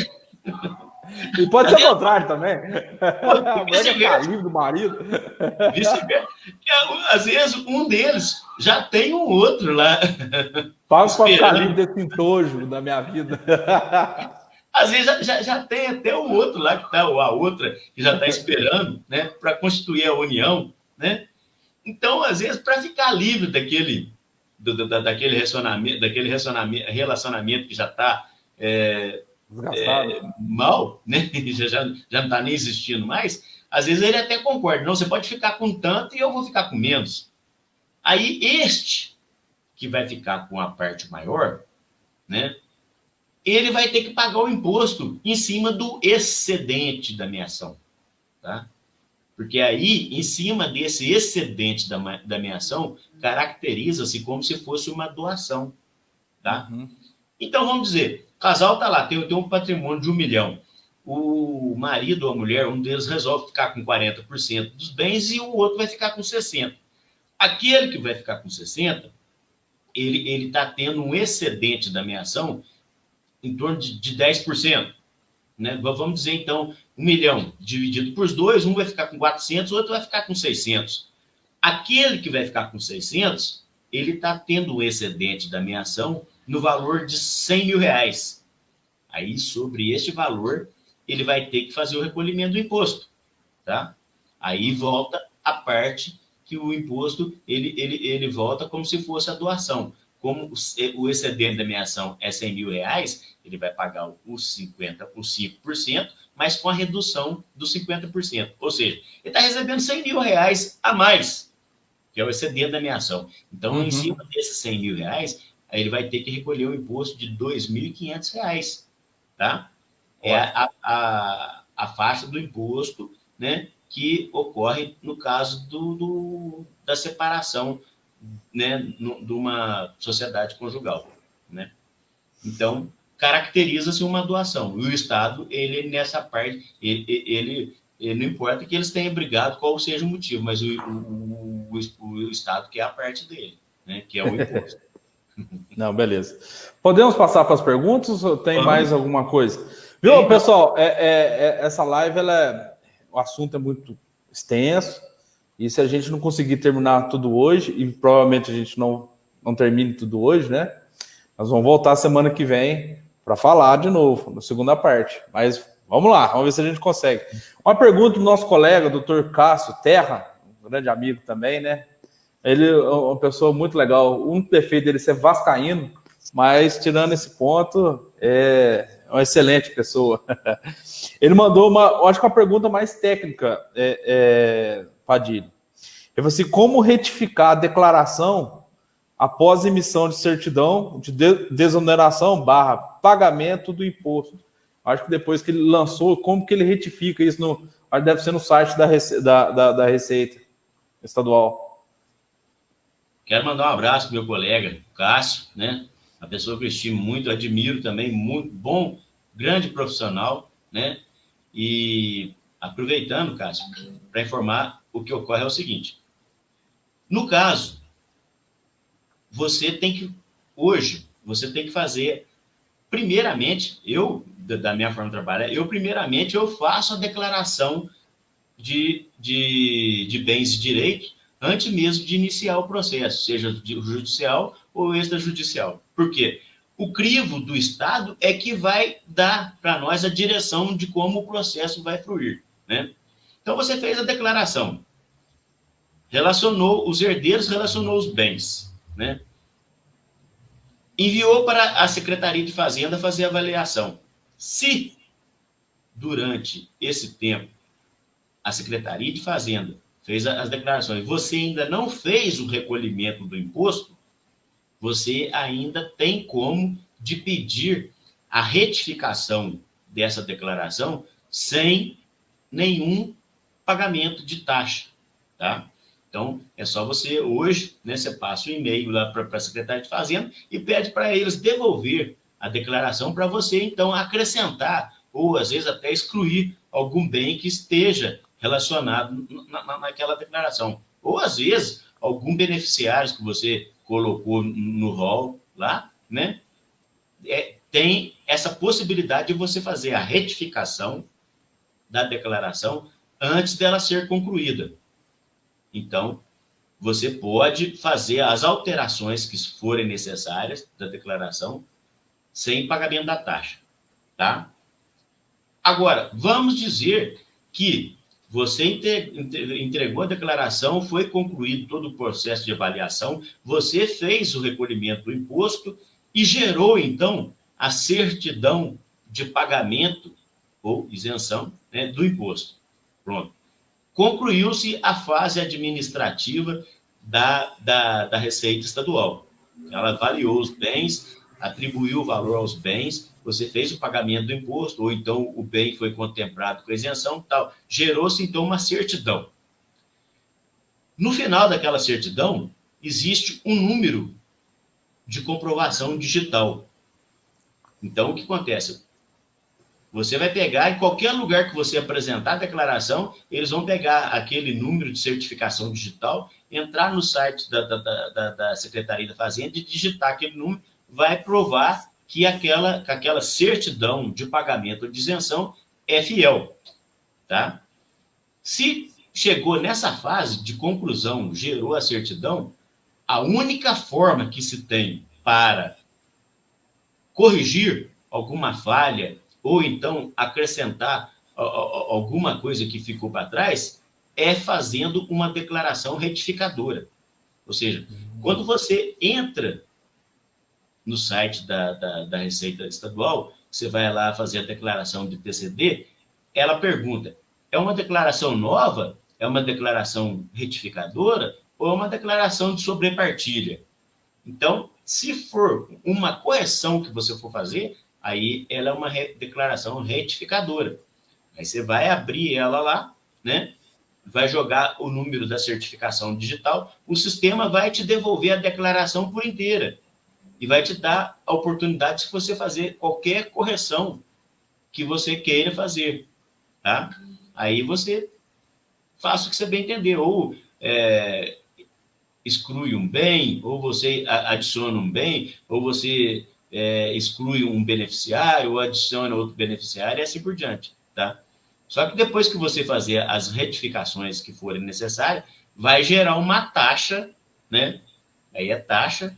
E pode ser o contrário também. A mulher quer ficar livre do marido. Vice-versa. Às vezes um deles já tem um outro lá. Faz para ficar livre desse entojo da minha vida. Às vezes já tem até o outro lá, que tá, a outra que já está esperando, né, para constituir a união, né? Então, às vezes, para ficar livre daquele relacionamento que já está mal, né? já não está nem existindo mais, às vezes ele até concorda, não, você pode ficar com tanto e eu vou ficar com menos. Aí este que vai ficar com a parte maior, né, ele vai ter que pagar o imposto em cima do excedente da meação, tá? Porque aí, em cima desse excedente da meação, caracteriza-se como se fosse uma doação, tá? Uhum. Então, vamos dizer, o casal tá lá, tem um patrimônio de R$1 milhão. O marido ou a mulher, um deles resolve ficar com 40% dos bens e o outro vai ficar com 60%. Aquele que vai ficar com 60%, ele está tendo um excedente da meação em torno de 10%. Né? Vamos dizer, então, R$1 milhão dividido por dois, um vai ficar com 400, o outro vai ficar com 600. Aquele que vai ficar com 600, ele está tendo um excedente da meação no valor de R$100 mil. Aí, sobre este valor, ele vai ter que fazer o recolhimento do imposto, tá? Aí volta a parte que o imposto, ele volta como se fosse a doação. Como o excedente da meação é R$100 mil, ele vai pagar os 5%, mas com a redução dos 50%. Ou seja, ele está recebendo R$100 mil a mais, que é o excedente da meação. Então, em cima desses R$100 mil, aí ele vai ter que recolher o imposto de R$2.500, tá? É a faixa do imposto, né, que ocorre no caso da separação, né, de uma sociedade conjugal, né? Então, caracteriza-se uma doação. E o Estado, ele nessa parte, ele não importa que eles tenham brigado, qual seja o motivo, mas o Estado quer a parte dele, né, que é o imposto. Não, beleza. Podemos passar para as perguntas ou tem mais alguma coisa? Viu, pessoal? Essa live, o assunto é muito extenso. E se a gente não conseguir terminar tudo hoje, e provavelmente a gente não termine tudo hoje, né? Nós vamos voltar semana que vem para falar de novo, na segunda parte. Mas vamos lá, vamos ver se a gente consegue. Uma pergunta do nosso colega, Dr. Cássio Terra, um grande amigo também, né? Ele é uma pessoa muito legal. O único defeito dele é ser vascaíno, mas tirando esse ponto, é uma excelente pessoa. Ele mandou eu acho que uma pergunta mais técnica, Padilha. Ele falou assim, como retificar a declaração após emissão de certidão de desoneração / pagamento do imposto? Acho que depois que ele lançou, como que ele retifica isso? Deve ser no site da Receita Estadual. Quero mandar um abraço para meu colega, Cássio, né? Uma pessoa que eu estimo muito, admiro também, muito bom, grande profissional, né? E aproveitando, Cássio, para informar, o que ocorre é o seguinte. No caso, você tem que fazer, primeiramente, da minha forma de trabalhar, primeiramente, eu faço a declaração de bens e direitos antes mesmo de iniciar o processo, seja judicial ou extrajudicial. Por quê? O crivo do Estado é que vai dar para nós a direção de como o processo vai fluir, né? Então, você fez a declaração, relacionou os herdeiros, relacionou os bens, né? Enviou para a Secretaria de Fazenda fazer a avaliação. Se, durante esse tempo, a Secretaria de Fazenda fez as declarações, você ainda não fez o recolhimento do imposto, você ainda tem como de pedir a retificação dessa declaração sem nenhum pagamento de taxa, tá? Então, é só você, hoje, né, você passa o e-mail lá para a Secretaria de Fazenda e pede para eles devolver a declaração para você, então, acrescentar ou, às vezes, até excluir algum bem que esteja relacionado naquela declaração. Ou, às vezes, algum beneficiário que você colocou no rol lá, né, tem essa possibilidade de você fazer a retificação da declaração antes dela ser concluída. Então, você pode fazer as alterações que forem necessárias da declaração sem pagamento da taxa, tá? Agora, vamos dizer que você entregou a declaração, foi concluído todo o processo de avaliação, você fez o recolhimento do imposto e gerou, então, a certidão de pagamento ou isenção, né, do imposto. Pronto. Concluiu-se a fase administrativa da Receita Estadual. Ela avaliou os bens, atribuiu o valor aos bens, você fez o pagamento do imposto, ou então o bem foi contemplado com isenção, tal. Gerou-se, então, uma certidão. No final daquela certidão, existe um número de comprovação digital. Então, o que acontece? Você vai pegar, em qualquer lugar que você apresentar a declaração, eles vão pegar aquele número de certificação digital, entrar no site da Secretaria da Fazenda e digitar aquele número, vai provar que aquela certidão de pagamento ou de isenção é fiel, tá? Se chegou nessa fase de conclusão, gerou a certidão, a única forma que se tem para corrigir alguma falha ou então acrescentar alguma coisa que ficou para trás é fazendo uma declaração retificadora. Ou seja, quando você entra no site da Receita Estadual, você vai lá fazer a declaração de TCD, ela pergunta, é uma declaração nova? É uma declaração retificadora? Ou é uma declaração de sobrepartilha? Então, se for uma correção que você for fazer, aí ela é uma declaração retificadora. Aí você vai abrir ela lá, né? Vai jogar o número da certificação digital, o sistema vai te devolver a declaração por inteira e vai te dar a oportunidade de você fazer qualquer correção que você queira fazer, tá? Aí você faça o que você bem entender, ou exclui um bem, ou você adiciona um bem, ou você exclui um beneficiário, ou adiciona outro beneficiário, e assim por diante, tá? Só que depois que você fazer as retificações que forem necessárias, vai gerar uma taxa, né? Aí é taxa,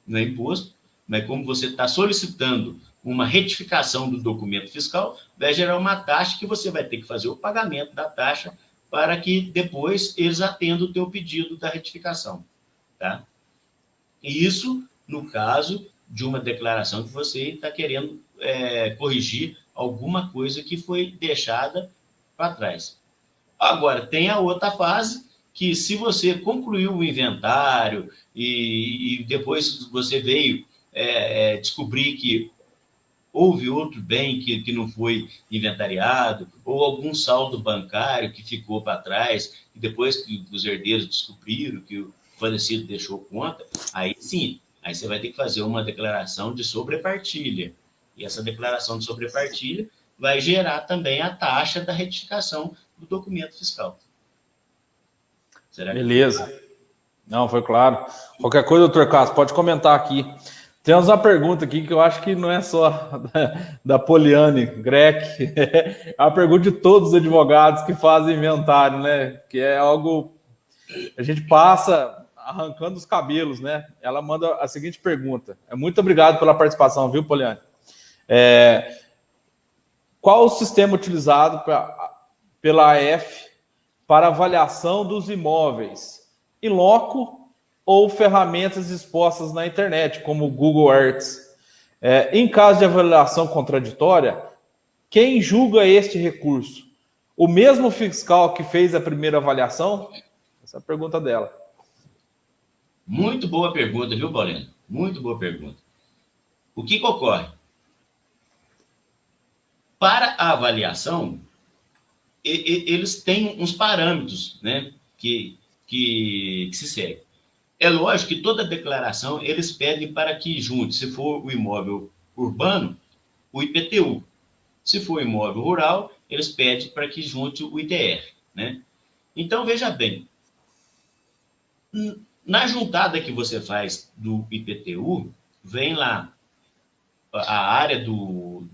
não é imposto, mas como você está solicitando uma retificação do documento fiscal, vai gerar uma taxa que você vai ter que fazer o pagamento da taxa para que depois eles atendam o teu pedido da retificação, tá? E isso no caso de uma declaração que você está querendo corrigir alguma coisa que foi deixada para trás. Agora, tem a outra fase, que se você concluiu o inventário e depois você veio descobrir que houve outro bem que não foi inventariado, ou algum saldo bancário que ficou para trás, e depois que os herdeiros descobriram que o falecido deixou conta, aí sim, aí você vai ter que fazer uma declaração de sobrepartilha. E essa declaração de sobrepartilha vai gerar também a taxa da retificação do documento fiscal. Será que beleza? Não, foi claro. Qualquer coisa, doutor Castro, pode comentar aqui. Temos uma pergunta aqui que eu acho que não é só da Poliane Greck, é uma pergunta de todos os advogados que fazem inventário, né? Que é algo a gente passa arrancando os cabelos, né? Ela manda a seguinte pergunta. Muito obrigado pela participação, viu, Poliane? Qual o sistema utilizado pela AF para avaliação dos imóveis? In loco ou ferramentas expostas na internet, como o Google Earth? Em caso de avaliação contraditória, quem julga este recurso? O mesmo fiscal que fez a primeira avaliação? Essa é a pergunta dela. Muito boa pergunta, viu, Paulino? Muito boa pergunta. O que ocorre? Para a avaliação, eles têm uns parâmetros, né, que se seguem. É lógico que toda declaração eles pedem para que junte, se for o imóvel urbano, o IPTU. Se for imóvel rural, eles pedem para que junte o ITR, né? Então, veja bem, na juntada que você faz do IPTU, vem lá a área do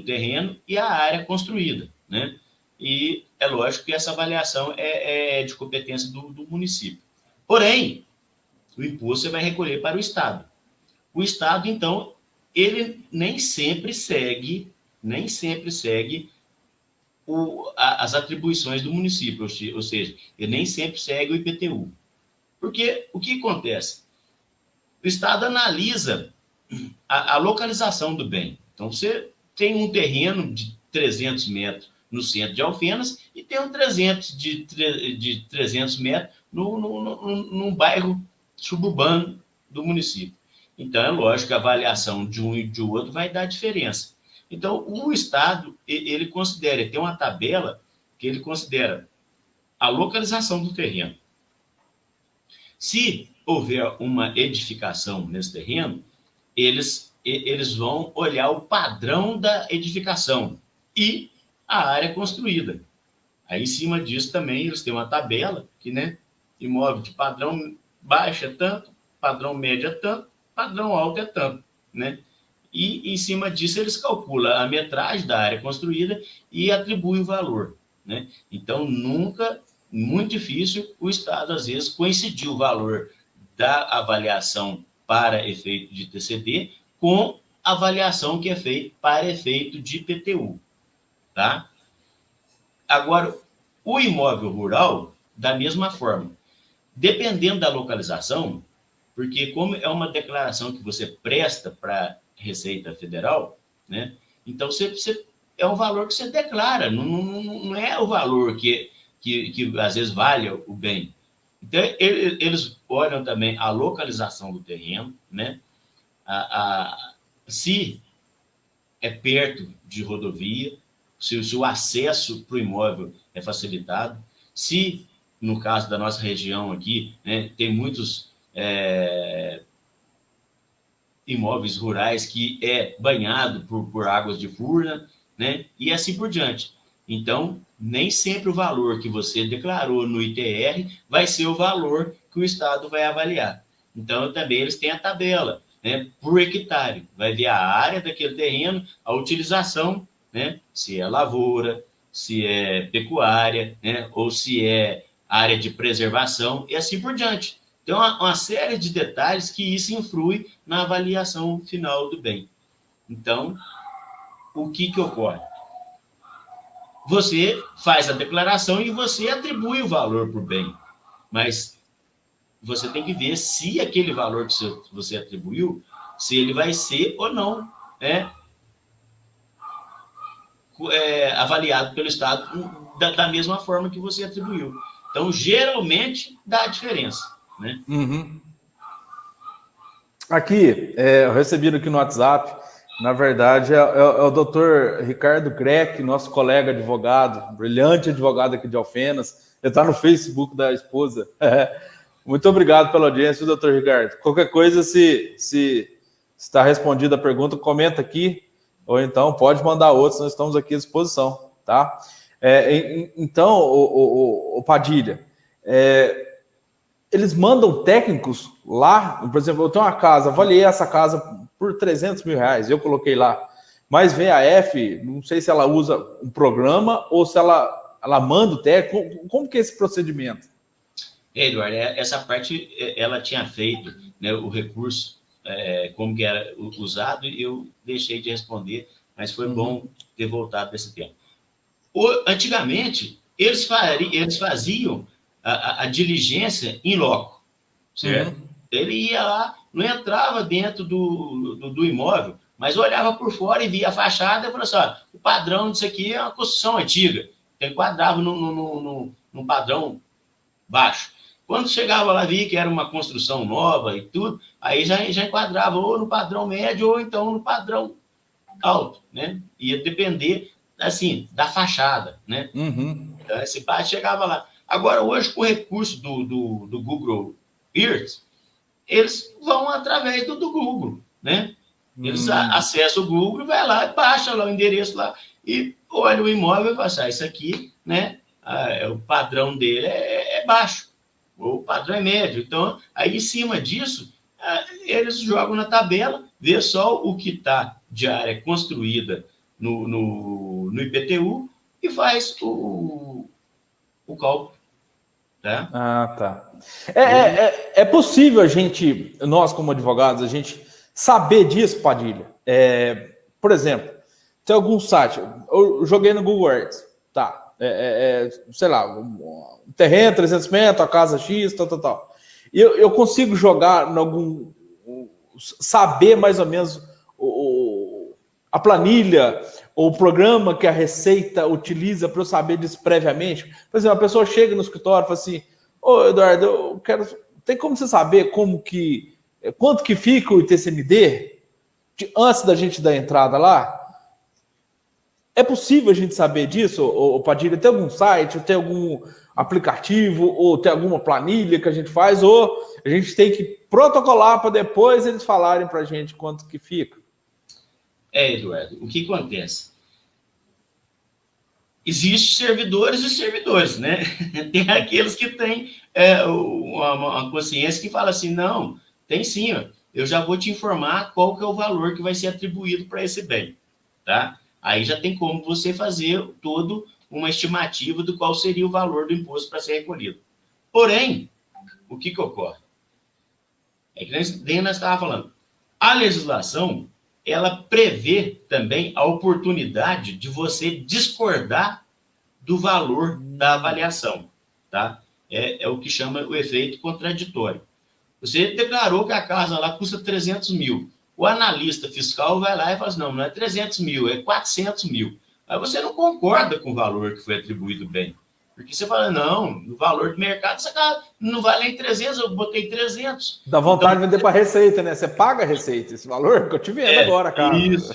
terreno e a área construída, né? E é lógico que essa avaliação é de competência do município. Porém, o imposto você vai recolher para o Estado. O Estado, então, ele nem sempre segue as atribuições do município, ou seja, ele nem sempre segue o IPTU. Porque o que acontece? O Estado analisa a localização do bem. Então, você tem um terreno de 300 metros no centro de Alfenas e tem um 300 metros num bairro suburbano do município. Então, é lógico que a avaliação de um e de outro vai dar diferença. Então, o Estado, ele tem uma tabela que ele considera a localização do terreno. Se houver uma edificação nesse terreno, eles vão olhar o padrão da edificação e a área construída. Aí, em cima disso, também eles têm uma tabela que, né, imóvel de padrão baixo é tanto, padrão médio é tanto, padrão alto é tanto, né? E, em cima disso, eles calculam a metragem da área construída e atribuem o valor, né? Então, muito difícil, o Estado, às vezes, coincidir o valor da avaliação para efeito de TCD com a avaliação que é feita para efeito de IPTU, tá? Agora, o imóvel rural, da mesma forma, dependendo da localização, porque como é uma declaração que você presta para a Receita Federal, né? Então, é um valor que você declara, não é o valor que às vezes vale o bem. Então, eles olham também a localização do terreno, né? Se é perto de rodovia, se o acesso para o imóvel é facilitado, se, no caso da nossa região aqui, né, tem muitos imóveis rurais que é banhado por águas de Furna, né, e assim por diante. Então, nem sempre o valor que você declarou no ITR vai ser o valor que o Estado vai avaliar. Então, também eles têm a tabela, né, por hectare. Vai ver a área daquele terreno, a utilização, né, se é lavoura, se é pecuária, né, ou se é área de preservação, e assim por diante. Tem uma série de detalhes que isso influi na avaliação final do bem. Então, o que ocorre? Você faz a declaração e você atribui o valor para o bem, mas você tem que ver se aquele valor que você atribuiu, se ele vai ser ou não, né, avaliado pelo Estado da mesma forma que você atribuiu. Então, geralmente, dá diferença, né? Uhum. Aqui, eu recebi aqui no WhatsApp, na verdade, é o doutor Ricardo Greck, nosso colega advogado, brilhante advogado aqui de Alfenas. Ele está no Facebook da esposa. Muito obrigado pela audiência, doutor Ricardo. Qualquer coisa, se está respondida a pergunta, comenta aqui, ou então pode mandar outros, nós estamos aqui à disposição, tá? Então, o Padilha, eles mandam técnicos lá, por exemplo, eu tenho uma casa, avaliei essa casa por 300 mil reais, eu coloquei lá, mas vem a F, não sei se ela usa um programa ou se ela manda o técnico, como que é esse procedimento? Eduardo, essa parte ela tinha feito, né, o recurso, como que era usado, e eu deixei de responder, mas foi bom ter voltado desse tempo. Antigamente, eles faziam a diligência in loco, certo? Ele ia lá, não entrava dentro do imóvel, mas olhava por fora e via a fachada e falou assim, ó, o padrão disso aqui é uma construção antiga, então enquadrava num padrão baixo. Quando chegava lá, via que era uma construção nova e tudo, aí já enquadrava ou no padrão médio ou então no padrão alto, né? Ia depender, assim, da fachada, né? Então, esse pai chegava lá. Agora, hoje, com o recurso do Google Earth, eles vão através do Google, né? Eles acessam o Google, vai lá, baixa lá o endereço lá e olha o imóvel e fala assim, isso aqui, né? O padrão dele é baixo, ou o padrão é médio. Então, aí em cima disso, eles jogam na tabela, vê só o que está de área construída no IPTU e faz o cálculo. Tá? Tá. É possível a gente, nós como advogados, a gente saber disso, Padilha? Por exemplo, tem algum site, eu joguei no Google Earth, tá? Sei lá, um terreno, 300 metros, a casa X, tal. E eu consigo jogar em algum, saber mais ou menos a planilha ou o programa que a Receita utiliza para eu saber disso previamente. Por exemplo, a pessoa chega no escritório e fala assim, ô Eduardo, eu quero... Tem como você saber quanto que fica o ITCMD antes da gente dar entrada lá? É possível a gente saber disso, ou Padilha? Tem algum site, ou tem algum aplicativo, ou tem alguma planilha que a gente faz, ou a gente tem que protocolar para depois eles falarem para a gente quanto que fica? Eduardo, o que acontece? Existem servidores e servidores, né? Tem aqueles que têm uma consciência que fala assim, não, tem sim, ó, eu já vou te informar qual que é o valor que vai ser atribuído para esse bem, tá? Aí já tem como você fazer todo uma estimativa do qual seria o valor do imposto para ser recolhido. Porém, o que ocorre? É que nós estávamos falando, a legislação ela prevê também a oportunidade de você discordar do valor da avaliação, tá? É o que chama o efeito contraditório. Você declarou que a casa lá custa 300 mil. O analista fiscal vai lá e fala assim, não é 300 mil, é 400 mil. Aí você não concorda com o valor que foi atribuído bem. Porque você fala, não, no valor do mercado, essa casa não vale nem 300, eu botei 300. Dá vontade de vender para a Receita, né? Você paga a Receita, esse valor que eu te vendo agora, cara. Isso,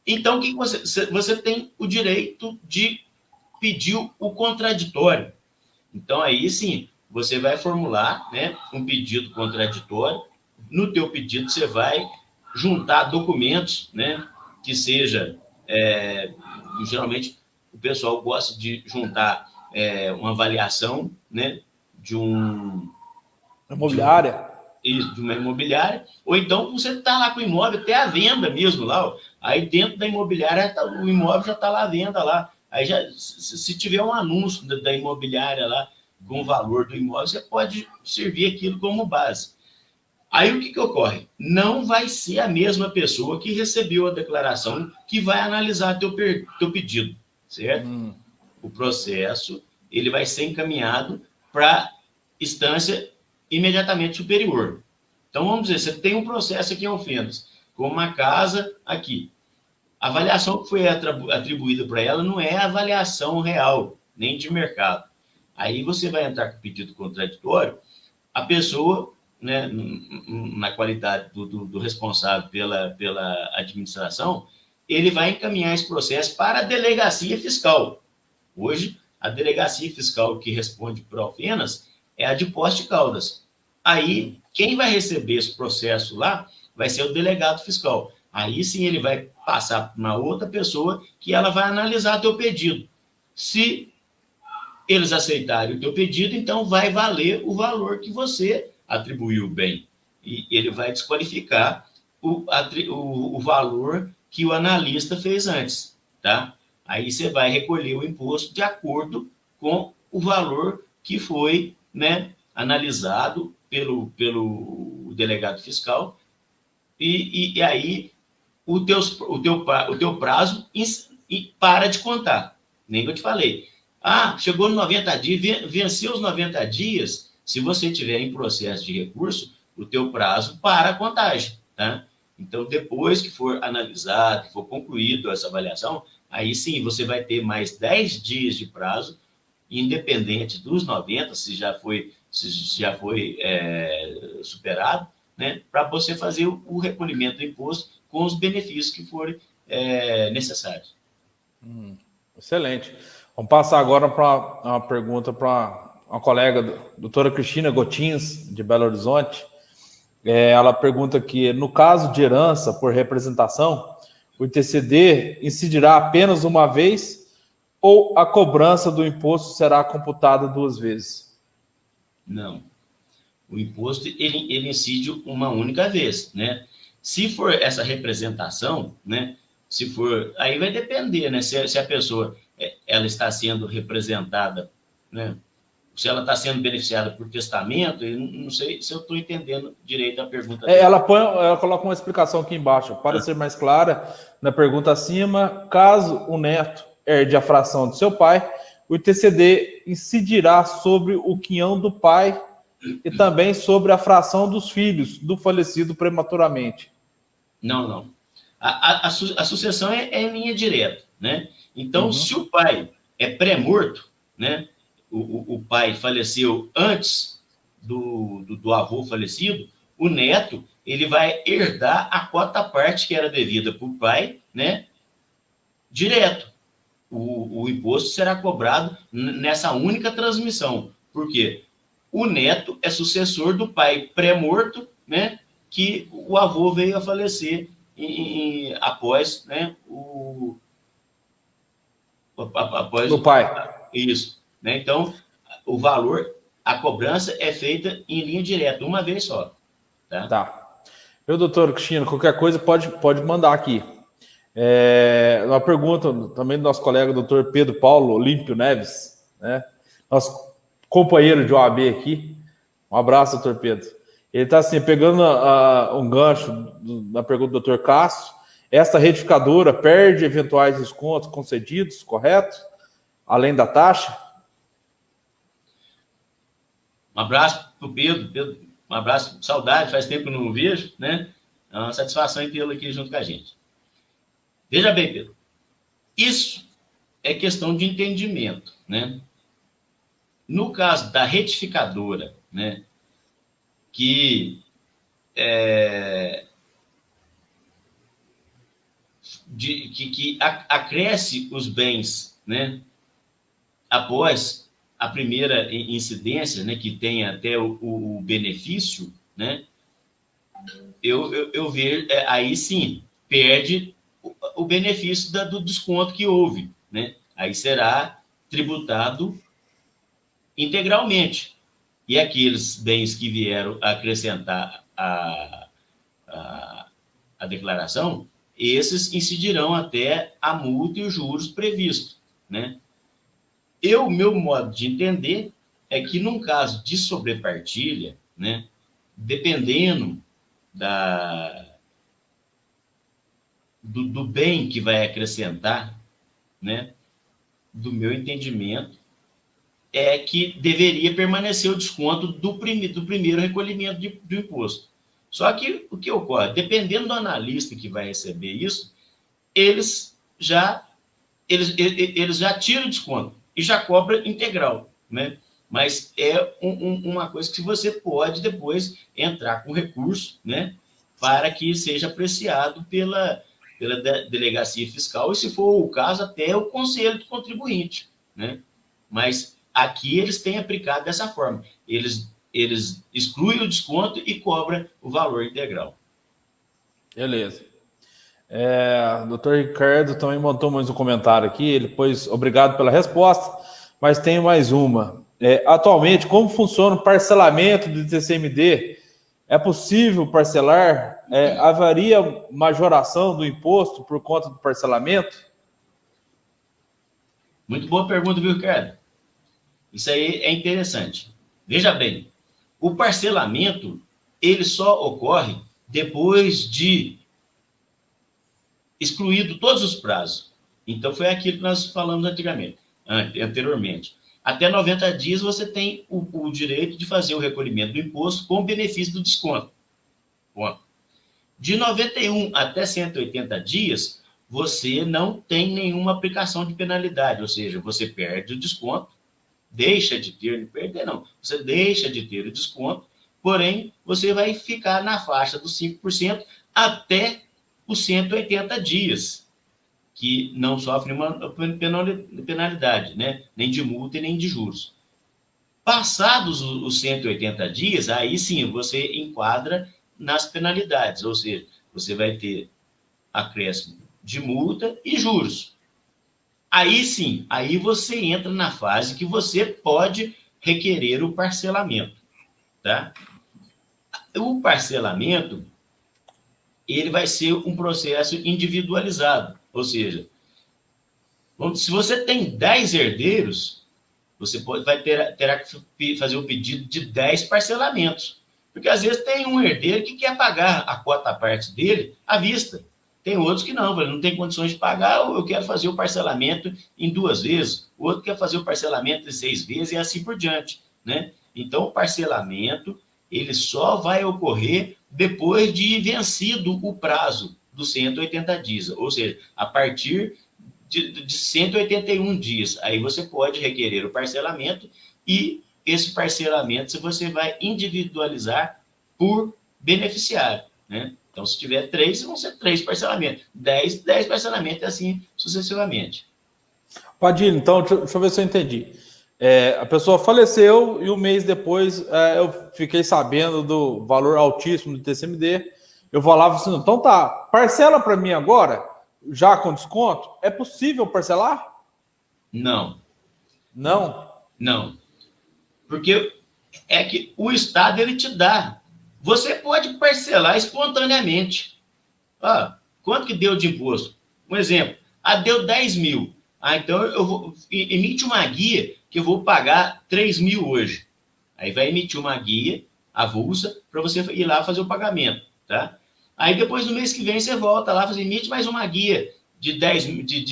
então o que você tem o direito de pedir o contraditório. Então, aí sim, você vai formular, né, um pedido contraditório. No teu pedido, você vai juntar documentos, né, que seja, geralmente, o pessoal gosta de juntar uma avaliação, né, de uma imobiliária, ou então você está lá com o imóvel, até a venda mesmo lá, ó. Aí dentro da imobiliária, o imóvel já está lá à venda lá. Aí já, se tiver um anúncio da imobiliária lá, com o valor do imóvel, você pode servir aquilo como base. Aí o que ocorre? Não vai ser a mesma pessoa que recebeu a declaração que vai analisar teu pedido, certo? O processo ele vai ser encaminhado para instância imediatamente superior. Então, vamos dizer, você tem um processo aqui em Alfenas, com uma casa aqui. A avaliação que foi atribuída para ela não é a avaliação real, nem de mercado. Aí você vai entrar com pedido contraditório, a pessoa, né, na qualidade do responsável pela administração, ele vai encaminhar esse processo para a delegacia fiscal. Hoje, a delegacia fiscal que responde por Alfenas é a de Poços de Caldas. Aí, quem vai receber esse processo lá vai ser o delegado fiscal. Aí sim ele vai passar para uma outra pessoa que ela vai analisar teu pedido. Se eles aceitarem o teu pedido, então vai valer o valor que você atribuiu bem. E ele vai desqualificar o valor que o analista fez antes, tá? Aí você vai recolher o imposto de acordo com o valor que foi, né, analisado pelo delegado fiscal, e aí o teu prazo para de contar. Nem que eu te falei. Chegou nos 90 dias, venceu os 90 dias, se você tiver em processo de recurso, o teu prazo para a contagem, tá? Então, depois que for analisado, que for concluído essa avaliação, aí sim você vai ter mais 10 dias de prazo, independente dos 90, se já foi superado, né, para você fazer o recolhimento do imposto com os benefícios que forem necessários. Excelente. Vamos passar agora para uma pergunta para uma colega, doutora Cristina Gotins, de Belo Horizonte. Ela pergunta que, no caso de herança por representação, o ITCD incidirá apenas uma vez ou a cobrança do imposto será computada 2 vezes? Não. O imposto ele incide uma única vez, né? Se for essa representação, né? Se for, aí vai depender, né? Se a pessoa ela está sendo representada, né? Se ela está sendo beneficiada por testamento, eu não sei se eu estou entendendo direito a pergunta. Ela coloca uma explicação aqui embaixo, para ser mais clara, na pergunta acima, caso o neto herde a fração de seu pai, o ITCD incidirá sobre o quinhão do pai e também sobre a fração dos filhos do falecido prematuramente. Não. A sucessão é em linha direta, né? Então, se o pai é pré-morto, né? O pai faleceu antes do avô falecido, o neto ele vai herdar a quota parte que era devida para o pai, né? Direto. O imposto será cobrado nessa única transmissão. Por quê? O neto é sucessor do pai pré-morto, né? Que o avô veio a falecer após, né? Após do pai. Isso. Né? Então, o valor, a cobrança é feita em linha direta, uma vez só. Tá. Meu doutor Cristina, qualquer coisa pode mandar aqui. Uma pergunta também do nosso colega doutor Pedro Paulo Olímpio Neves, né? Nosso companheiro de OAB aqui. Um abraço, doutor Pedro. Ele está assim, pegando um gancho na pergunta do doutor Cássio. Esta retificadora perde eventuais descontos concedidos, correto? Além da taxa? Um abraço para o Pedro. Um abraço, saudade, faz tempo que eu não o vejo, né? É uma satisfação em tê-lo aqui junto com a gente. Veja bem, Pedro, isso é questão de entendimento, né? No caso da retificadora, né, que acresce os bens, né, após a primeira incidência, né, que tem até o benefício, né, eu vejo, aí sim, perde o benefício do desconto que houve, né? Aí será tributado integralmente. E aqueles bens que vieram acrescentar a declaração, esses incidirão até a multa e os juros previstos, né? Meu modo de entender é que, num caso de sobrepartilha, né, dependendo do bem que vai acrescentar, né, do meu entendimento, é que deveria permanecer o desconto do primeiro recolhimento do imposto. Só que o que ocorre? Dependendo do analista que vai receber isso, eles já tiram o desconto e já cobra integral, né? Mas é uma coisa que você pode depois entrar com recurso, né? Para que seja apreciado pela delegacia fiscal e, se for o caso, até o conselho do contribuinte, né? Mas aqui eles têm aplicado dessa forma. Eles excluem o desconto e cobram o valor integral. Beleza. O doutor Ricardo também montou mais um comentário aqui. Ele pôs obrigado pela resposta, mas tem mais uma. Atualmente, como funciona o parcelamento do TCMD? É possível parcelar? Haveria majoração do imposto por conta do parcelamento? Muito boa pergunta, viu, Ricardo? Isso aí é interessante. Veja bem, o parcelamento, ele só ocorre depois de excluído todos os prazos. Então, foi aquilo que nós falamos anteriormente. Até 90 dias você tem o direito de fazer o recolhimento do imposto com benefício do desconto. Bom, de 91 até 180 dias, você não tem nenhuma aplicação de penalidade, ou seja, você perde o desconto, deixa de ter, perder não, você deixa de ter o desconto, porém, você vai ficar na faixa dos 5% até os 180 dias, que não sofre uma penalidade, né? Nem de multa e nem de juros. Passados os 180 dias, aí sim você enquadra nas penalidades, ou seja, você vai ter acréscimo de multa e juros. Aí sim, aí você entra na fase que você pode requerer o parcelamento, tá? O parcelamento, ele vai ser um processo individualizado, ou seja, se você tem 10 herdeiros, você terá que fazer o pedido de 10 parcelamentos, porque às vezes tem um herdeiro que quer pagar a quota parte dele à vista, tem outros que não tem condições de pagar, ou eu quero fazer o parcelamento em 2 vezes, o outro quer fazer o parcelamento em 6 vezes e assim por diante, né? Então, o parcelamento, ele só vai ocorrer depois de vencido o prazo dos 180 dias, ou seja, a partir de 181 dias. Aí você pode requerer o parcelamento e esse parcelamento você vai individualizar por beneficiário, né? Então, se tiver 3, vão ser 3 parcelamentos. 10 parcelamentos, assim sucessivamente. Padilha, então, deixa eu ver se eu entendi. A pessoa faleceu e um mês depois eu fiquei sabendo do valor altíssimo do TCMD. Eu vou lá e falo assim, então tá, parcela para mim agora, já com desconto? É possível parcelar? Não. Não? Não. Porque é que o Estado, ele te dá. Você pode parcelar espontaneamente. Quanto que deu de imposto? Um exemplo. Deu 10 mil. Então eu emite uma guia que eu vou pagar 3 mil hoje. Aí vai emitir uma guia avulsa para você ir lá fazer o pagamento, tá? Aí depois, no mês que vem, você volta lá, emite mais uma guia de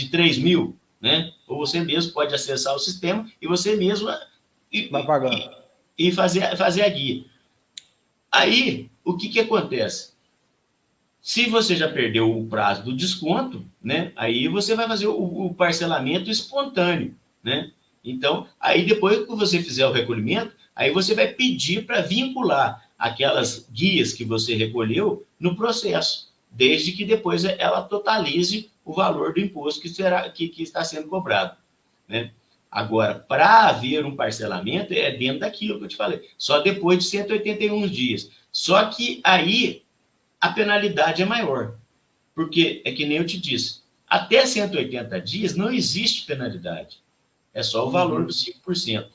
3 mil, né? Ou você mesmo pode acessar o sistema e você mesmo vai pagando. E fazer a guia. Aí, o que acontece? Se você já perdeu o prazo do desconto, né? Aí você vai fazer o parcelamento espontâneo, né? Então, aí depois que você fizer o recolhimento, aí você vai pedir para vincular aquelas guias que você recolheu no processo, desde que depois ela totalize o valor do imposto que está sendo cobrado, né? Agora, para haver um parcelamento, é dentro daquilo que eu te falei, só depois de 181 dias. Só que aí a penalidade é maior, porque é que nem eu te disse, até 180 dias não existe penalidade, é só o valor dos 5%.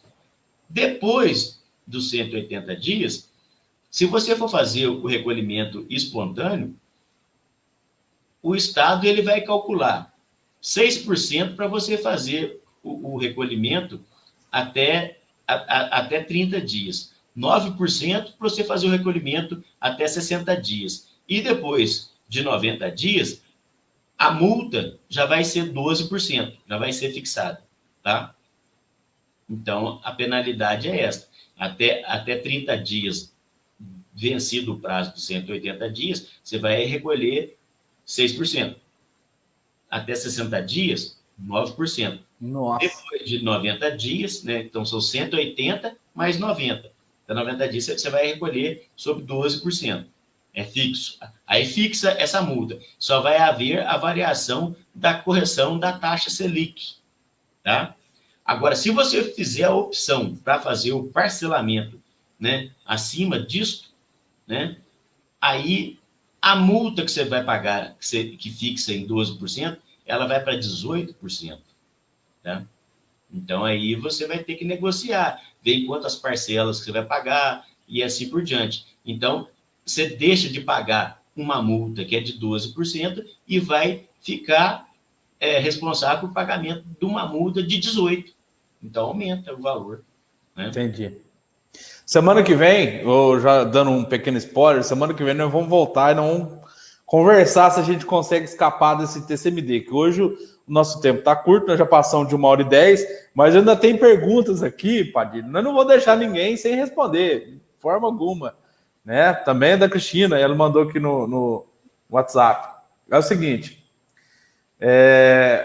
Depois dos 180 dias, se você for fazer o recolhimento espontâneo, o Estado ele vai calcular 6% para você fazer o recolhimento até até 30 dias. 9% para você fazer o recolhimento até 60 dias. E depois de 90 dias, a multa já vai ser 12%, já vai ser fixada, tá? Então, a penalidade é essa. Até 30 dias, vencido o prazo de 180 dias, você vai recolher 6%. Até 60 dias, 9%. Nossa. Depois de 90 dias, né? Então são 180 mais 90. Então, 90 dias você vai recolher sobre 12%. É fixo. Aí fixa essa multa. Só vai haver a variação da correção da taxa Selic. Tá? Agora, se você fizer a opção para fazer o parcelamento, né, acima disso, né, aí a multa que você vai pagar, que fixa em 12%, ela vai para 18%. Tá? Então, aí você vai ter que negociar, ver quantas parcelas que você vai pagar e assim por diante. Então, você deixa de pagar uma multa que é de 12% e vai ficar responsável por pagamento de uma multa de 18%. Então, aumenta o valor. Né? Entendi. Semana que vem, ou já dando um pequeno spoiler, semana que vem nós vamos voltar e nós vamos conversar se a gente consegue escapar desse TCMD, que hoje o nosso tempo está curto, nós já passamos de 1h10, mas ainda tem perguntas aqui, Padilha. Nós não vou deixar ninguém sem responder, de forma alguma. Né? Também é da Cristina, ela mandou aqui no WhatsApp. É o seguinte,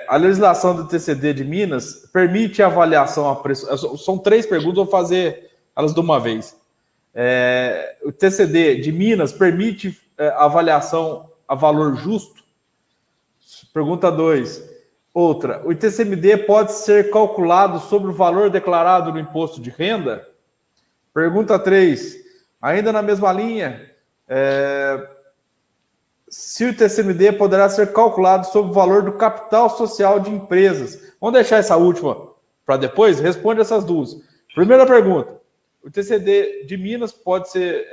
a legislação do TCD de Minas permite avaliação a preço... São 3 perguntas, vou fazer elas de uma vez. O TCD de Minas permite avaliação a valor justo? Pergunta 2. Outra, o ITCMD pode ser calculado sobre o valor declarado no imposto de renda? Pergunta 3. Ainda na mesma linha, se o ITCMD poderá ser calculado sobre o valor do capital social de empresas? Vamos deixar essa última para depois? Responde essas duas. Primeira pergunta. O TCD de Minas pode ser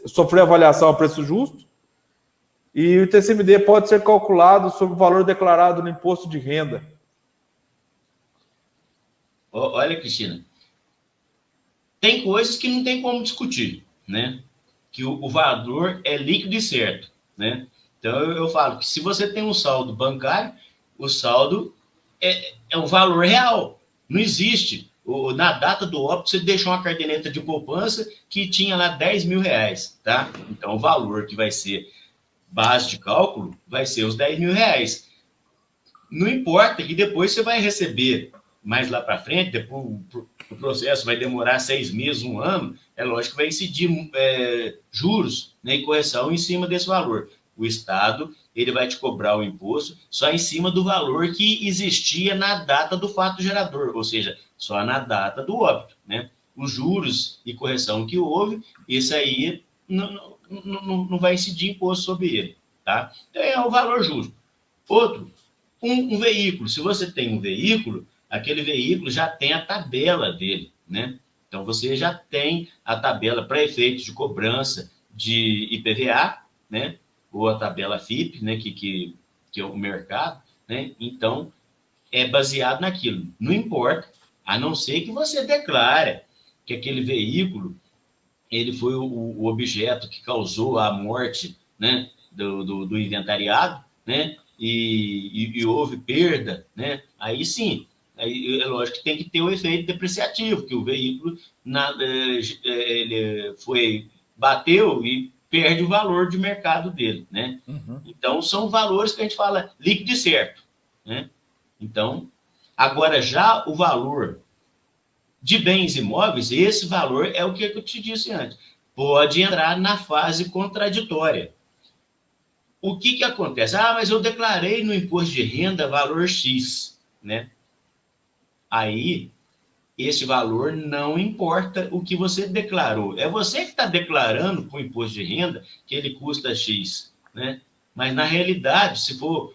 sofrer avaliação a preço justo? E o TCMD pode ser calculado sobre o valor declarado no imposto de renda? Olha, Cristina, tem coisas que não tem como discutir, né? Que o valor é líquido e certo, né? Então, eu falo que se você tem um saldo bancário, o saldo é um valor real. Não existe. Na data do óbito, você deixou uma caderneta de poupança que tinha lá 10 mil reais, tá? Então, o valor que vai ser base de cálculo vai ser os 10 mil reais. Não importa que depois você vai receber mais lá para frente, depois o processo vai demorar 6 meses, 1 ano, é lógico que vai incidir juros, né, e correção em cima desse valor. O Estado ele vai te cobrar o imposto só em cima do valor que existia na data do fato gerador, ou seja, só na data do óbito, né? Os juros e correção que houve, isso aí não vai incidir imposto sobre ele, tá? É o valor justo. Outro, um veículo. Se você tem um veículo, aquele veículo já tem a tabela dele, né? Então, você já tem a tabela para efeitos de cobrança de IPVA, né? Ou a tabela FIP, né? Que é o mercado, né? Então, é baseado naquilo. Não importa, a não ser que você declare que aquele veículo ele foi o objeto que causou a morte, né, do inventariado, né, e houve perda, né, aí sim, aí é lógico que tem que ter o efeito depreciativo, que o veículo ele bateu e perde o valor de mercado dele, né? Uhum. Então, são valores que a gente fala líquido e certo, né? Então, agora já o valor de bens imóveis, esse valor é o que eu te disse antes. Pode entrar na fase contraditória. O que acontece? Mas eu declarei no imposto de renda valor X, né? Aí, esse valor não importa o que você declarou. É você que está declarando para o imposto de renda que ele custa X, né? Mas, na realidade, se for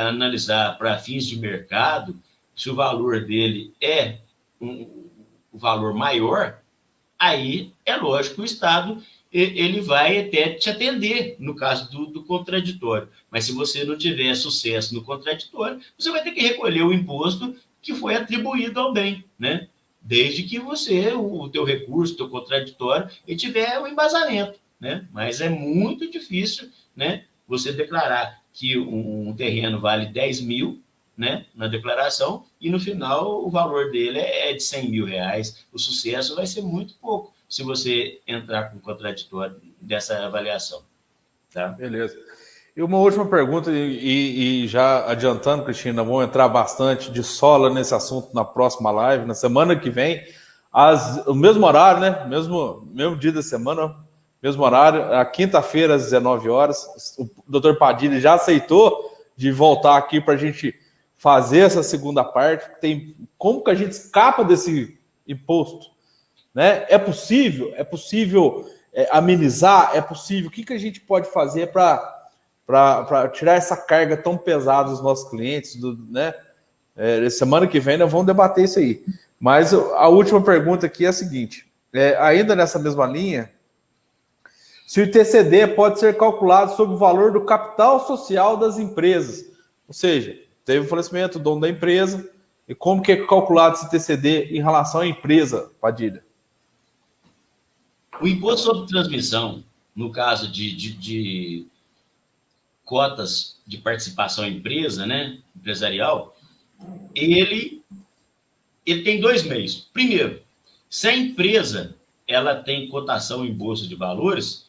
analisar para fins de mercado, se o valor dele é o valor maior, aí é lógico que o Estado ele vai até te atender no caso do contraditório. Mas se você não tiver sucesso no contraditório, você vai ter que recolher o imposto que foi atribuído ao bem, né? desde que você, o teu recurso, o teu contraditório, ele tiver um embasamento, né? Mas é muito difícil, né, você declarar que um terreno vale 10 mil, né, na declaração, e no final o valor dele é de 100 mil reais. O sucesso vai ser muito pouco se você entrar com contraditório dessa avaliação. Tá? Beleza. E uma última pergunta, e já adiantando, Cristina, vamos entrar bastante de sola nesse assunto na próxima live, na semana que vem, o mesmo horário, né? Mesmo dia da semana, mesmo horário, a quinta-feira às 19 horas. O doutor Padilha já aceitou de voltar aqui para a gente fazer essa segunda parte. Tem como que a gente escapa desse imposto, né? É possível amenizar, é possível. O que a gente pode fazer para tirar essa carga tão pesada dos nossos clientes, né? Semana que vem nós vamos debater isso aí. Mas a última pergunta aqui é a seguinte: ainda nessa mesma linha, se o ITCD pode ser calculado sobre o valor do capital social das empresas, ou seja, teve o falecimento do dono da empresa, e como que é calculado esse ITCD em relação à empresa, Padilha? O imposto sobre transmissão, no caso de cotas de participação em empresa, né, empresarial, ele tem dois meios. Primeiro, se a empresa ela tem cotação em bolsa de valores,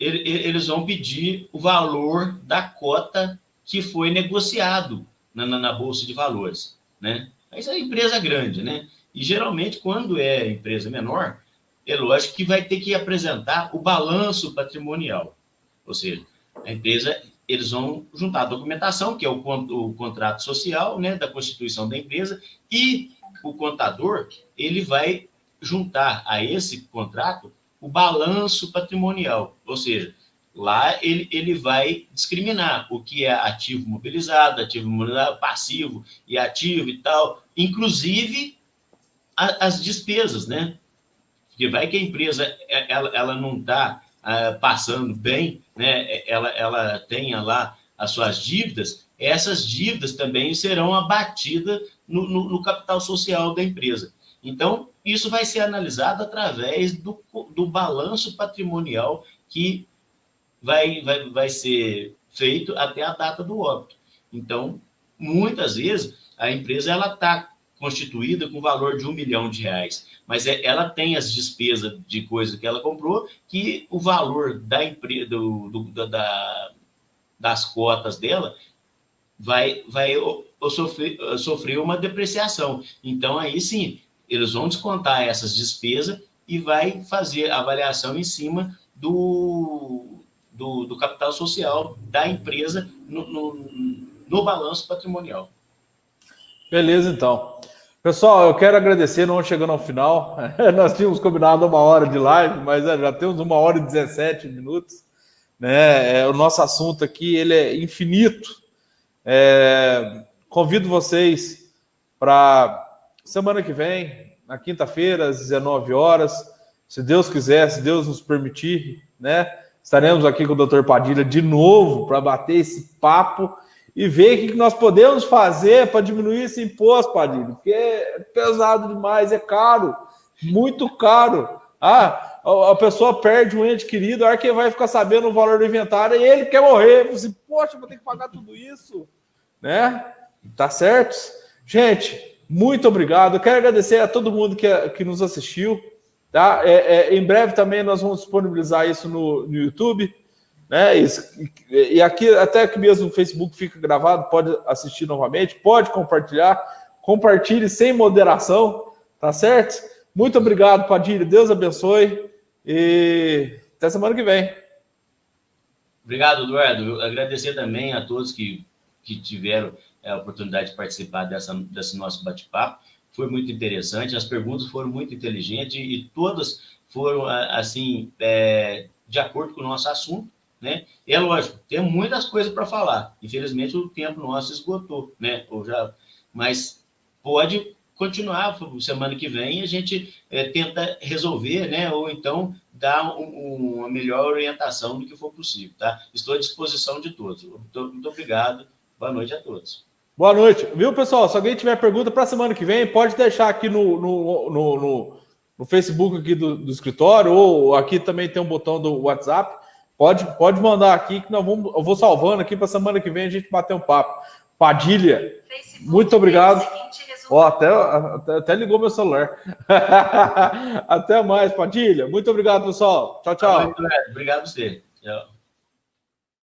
eles vão pedir o valor da cota que foi negociado na bolsa de valores, né? Isso é empresa grande, né? E geralmente quando é empresa menor, é lógico que vai ter que apresentar o balanço patrimonial, ou seja, a empresa, eles vão juntar a documentação, que é o contrato social, né, da constituição da empresa, e o contador, ele vai juntar a esse contrato o balanço patrimonial, ou seja, lá ele vai discriminar o que é ativo mobilizado, passivo e ativo e tal, inclusive as despesas, né? Porque vai que a empresa ela não está passando bem, né? Ela tenha lá as suas dívidas, essas dívidas também serão abatidas no capital social da empresa. Então, isso vai ser analisado através do balanço patrimonial que vai ser feito até a data do óbito. Então, muitas vezes, a empresa está constituída com valor de R$1 milhão, mas ela tem as despesas de coisa que ela comprou, que o valor da empresa, das cotas dela vai sofrer uma depreciação. Então, aí sim, eles vão descontar essas despesas e vai fazer a avaliação em cima do capital social da empresa no balanço patrimonial. Beleza, então. Pessoal, eu quero agradecer, não chegando ao final. Nós tínhamos combinado 1 hora de live, mas já temos 1 hora e 17 minutos. Né? O nosso assunto aqui ele é infinito. Convido vocês para semana que vem, na quinta-feira, às 19 horas. Se Deus quiser, se Deus nos permitir, né? Estaremos aqui com o Dr. Padilha de novo para bater esse papo e ver o que nós podemos fazer para diminuir esse imposto, Padilha, porque é pesado demais, é caro, muito caro. A pessoa perde um ente querido, a hora que vai ficar sabendo o valor do inventário e ele quer morrer. Você, poxa, vou ter que pagar tudo isso, né? Tá certo? Gente, muito obrigado. Eu quero agradecer a todo mundo que nos assistiu. Tá? Em breve também nós vamos disponibilizar isso no YouTube. Né? E aqui, até aqui mesmo no Facebook fica gravado, pode assistir novamente, pode compartilhar, compartilhe sem moderação, tá certo? Muito obrigado, Padilha, Deus abençoe e até semana que vem. Obrigado, Eduardo. Agradecer também a todos que tiveram a oportunidade de participar desse nosso bate-papo. Foi muito interessante, as perguntas foram muito inteligentes e todas foram, assim, de acordo com o nosso assunto. Né? E é lógico, tem muitas coisas para falar. Infelizmente, o tempo nosso esgotou, né? Mas pode continuar semana que vem, a gente tenta resolver, né? Ou então dar uma melhor orientação do que for possível. Tá? Estou à disposição de todos. Muito obrigado. Boa noite a todos. Boa noite. Viu, pessoal? Se alguém tiver pergunta para a semana que vem, pode deixar aqui no Facebook aqui do escritório, ou aqui também tem um botão do WhatsApp. Pode mandar aqui que eu vou salvando aqui para a semana que vem a gente bater um papo. Padilha, muito obrigado. Ó, até ligou meu celular. Até mais, Padilha. Muito obrigado, pessoal. Tchau, tchau. Obrigado a você. Tchau.